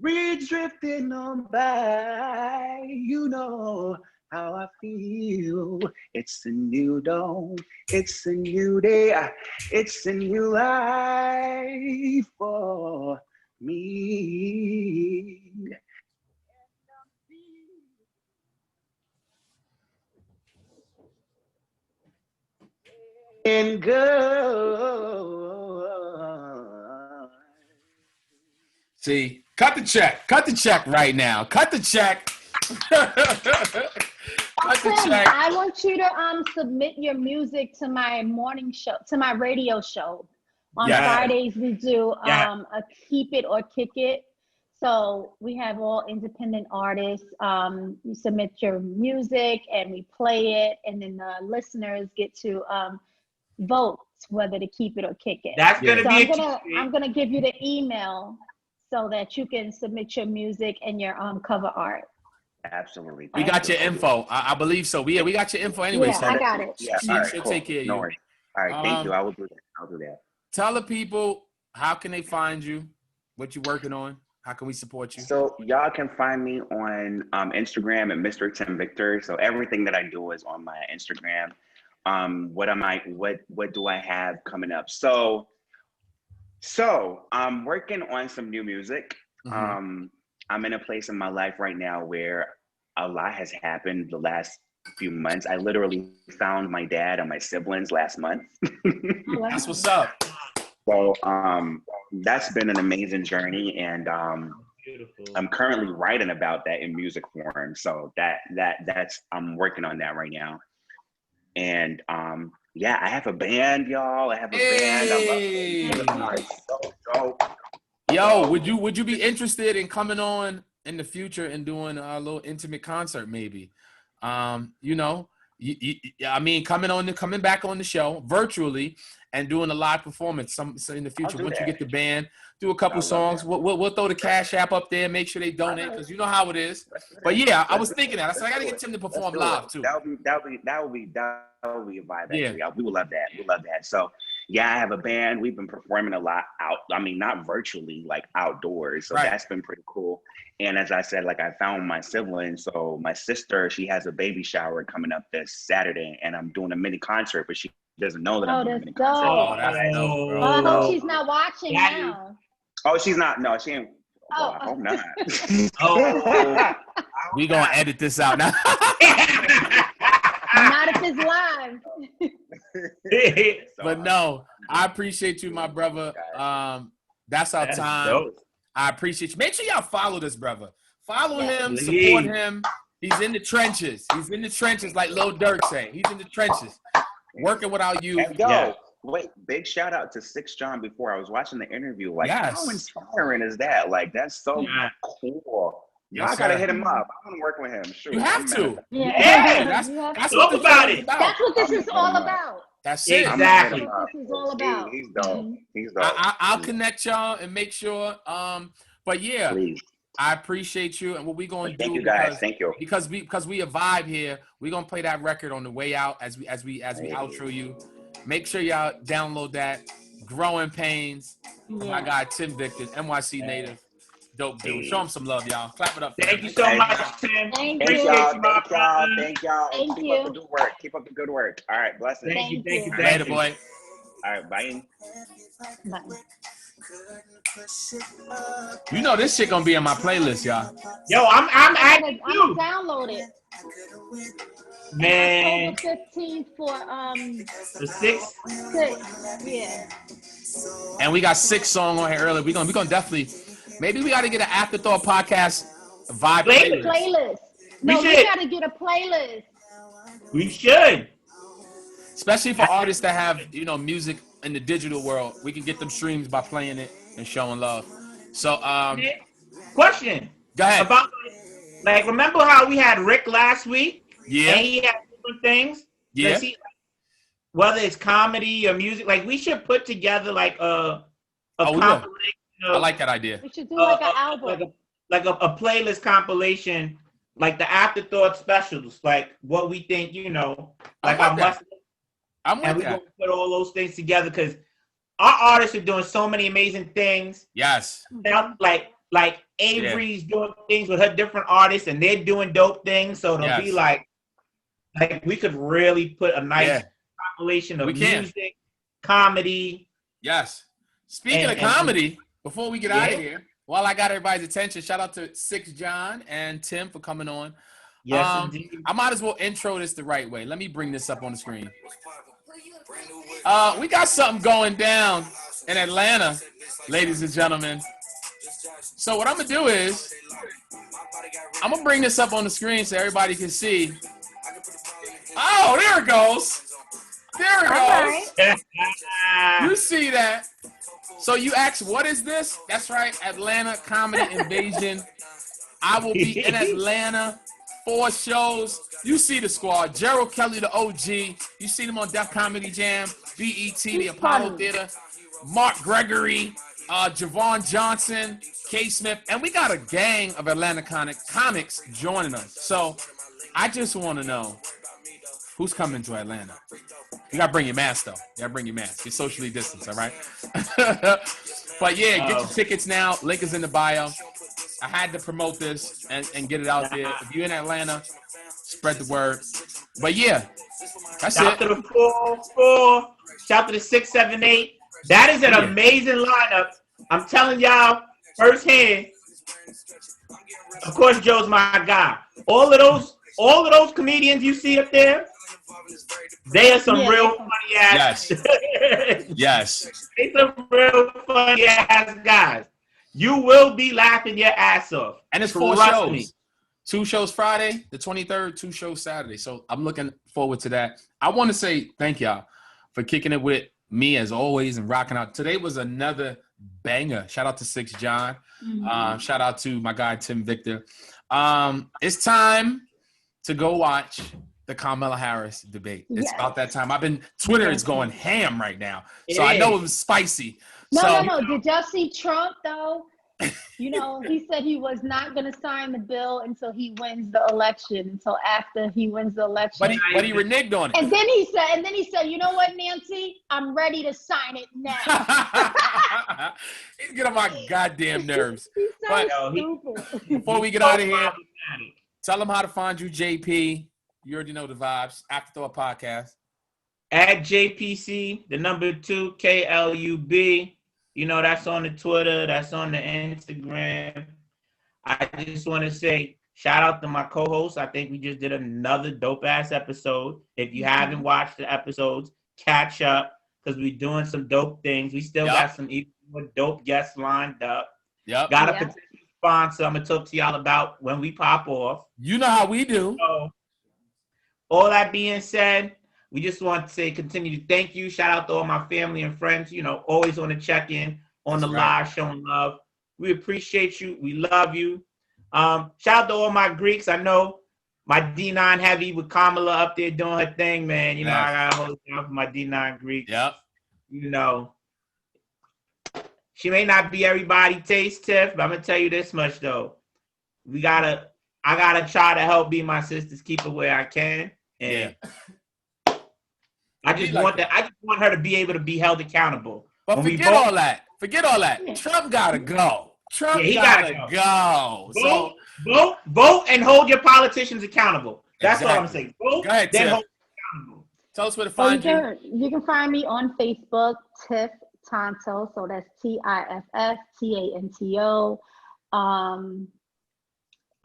We drifting on by, you know how I feel. It's a new dawn, it's a new day, it's a new life for me. And go. See, cut the check right now. Cut the check. I want you to submit your music to my morning show, to my radio show. On Fridays we do a Keep It or Kick It. So we have all independent artists. You submit your music and we play it, and then the listeners get to vote whether to keep it or kick it. That's gonna be. I'm gonna give you the email so that you can submit your music and your cover art. Absolutely. We got your info. I believe so. We got your info anyway. Yeah, so I got it. She'll take care of you. All right, thank you. I will do that. I'll do that. Tell the people how can they find you, what you're working on. How can we support you? So y'all can find me on Instagram at Mr. Tim Victor. So everything that I do is on my Instagram. What do I have coming up? So I'm working on some new music. I'm in a place in my life right now where a lot has happened the last few months. I literally found my dad and my siblings last month. That's what's up. So that's been an amazing journey, and Beautiful. I'm currently writing about that in music form. So that's I'm working on that right now. And yeah, I have a band, y'all. I have a band. I'm so dope. Yo, would you be interested in coming on in the future and doing a little intimate concert, maybe? You know, I mean, coming back on the show virtually and doing a live performance some in the future. Once you get the band, do a couple songs. We'll throw the Cash App up there. Make sure they donate, because you know how it is. But yeah, I was thinking that. I said I gotta get Tim to perform live too. That would be a vibe. Yeah. Actually. We would love that. We love that. So yeah, I have a band. We've been performing a lot out. I mean, not virtually, like outdoors. So that's been pretty cool. And as I said, like I found my siblings. So my sister, she has a baby shower coming up this Saturday, and I'm doing a mini concert, but she doesn't know that I'm doing a mini concert. Oh, that's dope, bro. I hope she's not watching now. Oh, she's not. No, she ain't. Well, I hope not. We gonna edit this out now. Not if it's live. But no, I appreciate you, my brother. That's our time. Dope. I appreciate you. Make sure y'all follow this brother. Follow him, support him. He's in the trenches. He's in the trenches, like Lil Durk say. He's in the trenches, working without you. And yo, wait, big shout out to Sixx John before. I was watching the interview. Like, how inspiring is that? Like, that's so cool. Y'all gotta hit him up. I want to work with him. Sure, you have to. That's what this about is it. about. That's what this is all about. That's it. Exactly. That's what this is all about. He's dope. He's dope. I'll connect y'all and make sure. But yeah, please. I appreciate you. And what we gonna do? Thank you guys. Thank you. Because we a vibe here. We gonna play that record on the way out as we outro you. Make sure y'all download that. Growing Pains. My guy Tim Victor, NYC native. Dope dude. Show him some love, y'all. Clap it up. Thank you so much, Tim. Thank Thank you. y'all. Thank y'all. Thank Keep you. up the good work. Keep up the good work. All right. Blessings. Thank you. Later, boy. All right. Bye. Bye. You know this shit gonna be on my playlist, y'all. Yo, I'm adding I'm you. gonna download it. Man. October 15th for The 6th. 6. Yeah. And we got 6 songs on here earlier. We gonna definitely. Maybe we gotta get an Afterthought podcast vibe Playlist. No, we gotta get a playlist. We should. Especially for artists that have, music in the digital world. We can get them streams by playing it and showing love. So, Question. Go ahead. About, like, remember how we had Rick last week? Yeah. And he had different things? Yeah. Whether it's comedy or music, like, we should put together, like, a compilation. I like that idea. We should do like an album. Like a playlist compilation, like the Afterthought specials, like what we think, like how much. I'm with and we're that. going to put all those things together because our artists are doing so many amazing things. Yes. Like Avery's doing things with her different artists and they're doing dope things. So it'll be like we could really put a nice compilation of music, comedy. Yes. Speaking of comedy, before we get out of here, while I got everybody's attention, shout out to Sixx John and Tim for coming on. Yes, indeed. I might as well intro this the right way. Let me bring this up on the screen. We got something going down in Atlanta, ladies and gentlemen. So what I'm going to do is I'm going to bring this up on the screen so everybody can see. Oh, there it goes. There it goes. You see that. So you ask, what is this? That's right, Atlanta Comedy Invasion. I will be in Atlanta. 4 shows. You see the squad. Gerald Kelly, the OG. You see them on Def Comedy Jam, BET, the Apollo Theater. Mark Gregory, Javon Johnson, K. Smith. And we got a gang of Atlanta comics joining us. So I just want to know who's coming to Atlanta. You got to bring your mask, though. You got to bring your mask. You're socially distanced, all right? But, yeah, get your tickets now. Link is in the bio. I had to promote this and get it out there. If you're in Atlanta, spread the word. But yeah, that's Shout it. to the 4-4. Shout to the 6-7-8. That is an amazing lineup. I'm telling y'all firsthand. Of course, Joe's my guy. All of those comedians you see up there, they are some real funny ass. Yes. They some real funny ass guys. You will be laughing your ass off. And it's 4 shows. Me. 2 shows Friday, the 23rd, 2 shows Saturday. So I'm looking forward to that. I want to say thank y'all for kicking it with me as always and rocking out. Today was another banger. Shout out to Sixx John. Shout out to my guy Tim Victor. It's time to go watch the Kamala Harris debate. It's about that time. Twitter is going ham right now. So I know it was spicy. No. Did y'all see Trump though? You know, he said he was not going to sign the bill until he wins the election, until after he wins the election. But he reneged on it. And then he said, you know what, Nancy? I'm ready to sign it now. He's getting on my goddamn nerves. He's so stupid. Before we get out of here, tell them how to find you, JP. You already know the vibes. Afterthought Podcast. At JPC, the number 2, KLUB. You know, that's on the Twitter. That's on the Instagram. I just want to say shout out to my co-host. I think we just did another dope-ass episode. If you haven't watched the episodes, catch up because we're doing some dope things. We still got some even more dope guests lined up. Got a potential sponsor I'm going to talk to y'all about when we pop off. You know how we do. So, all that being said, we just want to say continue to thank you. Shout out to all my family and friends, you know, always on the check-in, on the live, showing love. We appreciate you. We love you. Shout out to all my Greeks. I know my D9 heavy with Kamala up there doing her thing, man. You know, I got to hold it down for my D9 Greeks. Yep. You know, she may not be everybody taste, Tiff, but I'm going to tell you this much, though. I got to try to help be my sister's keeper where I can. And I just want her to be able to be held accountable. But forget all that. Trump gotta go. Trump gotta go. Vote and hold your politicians accountable. That's what I'm saying. Vote, go ahead, then Tiff. hold accountable. Tell us where to find you. You can find me on Facebook, Tiff Tanto. So that's TIFF TANTO.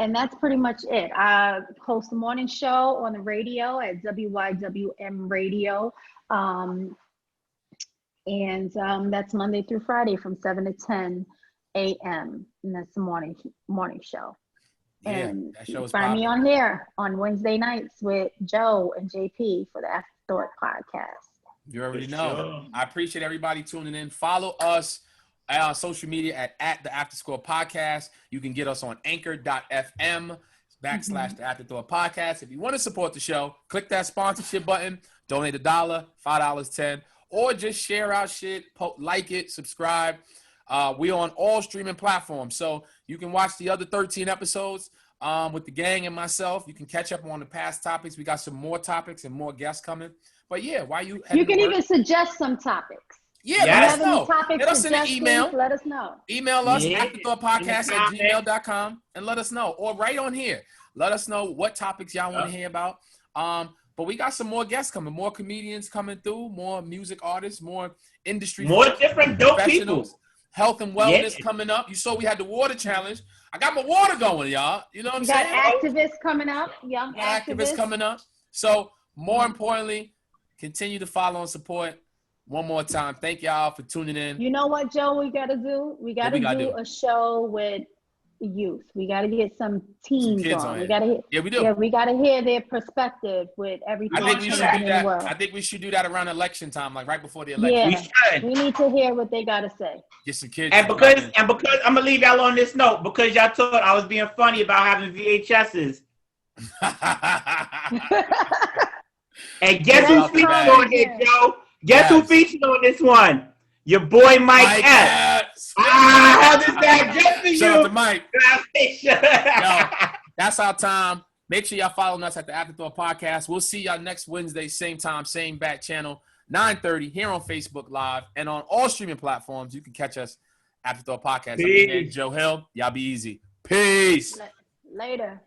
And that's pretty much it. I host a morning show on the radio at WYWM Radio. And that's Monday through Friday from 7 to 10 a.m. And that's the morning show. And that show is find me on here on Wednesday nights with Joe and JP for the Afterthought Podcast. You already know. I appreciate everybody tuning in. Follow us on social media at the Afterscore Podcast. You can get us on anchor.fm / the Afterthought Podcast. If you want to support the show, click that sponsorship button, donate $1, $5, $10, or just share our shit, like it, subscribe. We're on all streaming platforms, so you can watch the other 13 episodes with the gang and myself. You can catch up on the past topics. We got some more topics and more guests coming. But yeah, you can even suggest some topics. Yeah, let us know. Let us send an email. Let us know. Email us, afterthoughtpodcast@gmail.com, and let us know. Or right on here. Let us know what topics y'all want to hear about. But we got some more guests coming, more comedians coming through, more music artists, more industry. More different dope people. Health and wellness coming up. You saw we had the water challenge. I got my water going, y'all. You know what I'm saying? Got activists coming up. Young activists coming up. So more importantly, continue to follow and support. One more time, thank y'all for tuning in. You know what, Joe, we got to do? We got to do a show with youth. We got to get some teens on. We got to we do. Yeah, we got to hear their perspective with everything. I think we should do that. I think we should do that around election time, like right before the election. Yeah, we need to hear what they got to say. Get some kids. And because I'm gonna leave y'all on this note because y'all thought I was being funny about having VHSs. And guess who featured on here, Joe? Guess who featured on this one? Your boy Mike F. How does that get for you? Shout out to Mike. Yo, that's our time. Make sure y'all follow us at the Afterthought Podcast. We'll see y'all next Wednesday, same time, same back channel, 9:30 here on Facebook Live and on all streaming platforms. You can catch us Afterthought Podcast. I'm Joe Hill. Y'all be easy. Peace. Peace. Later.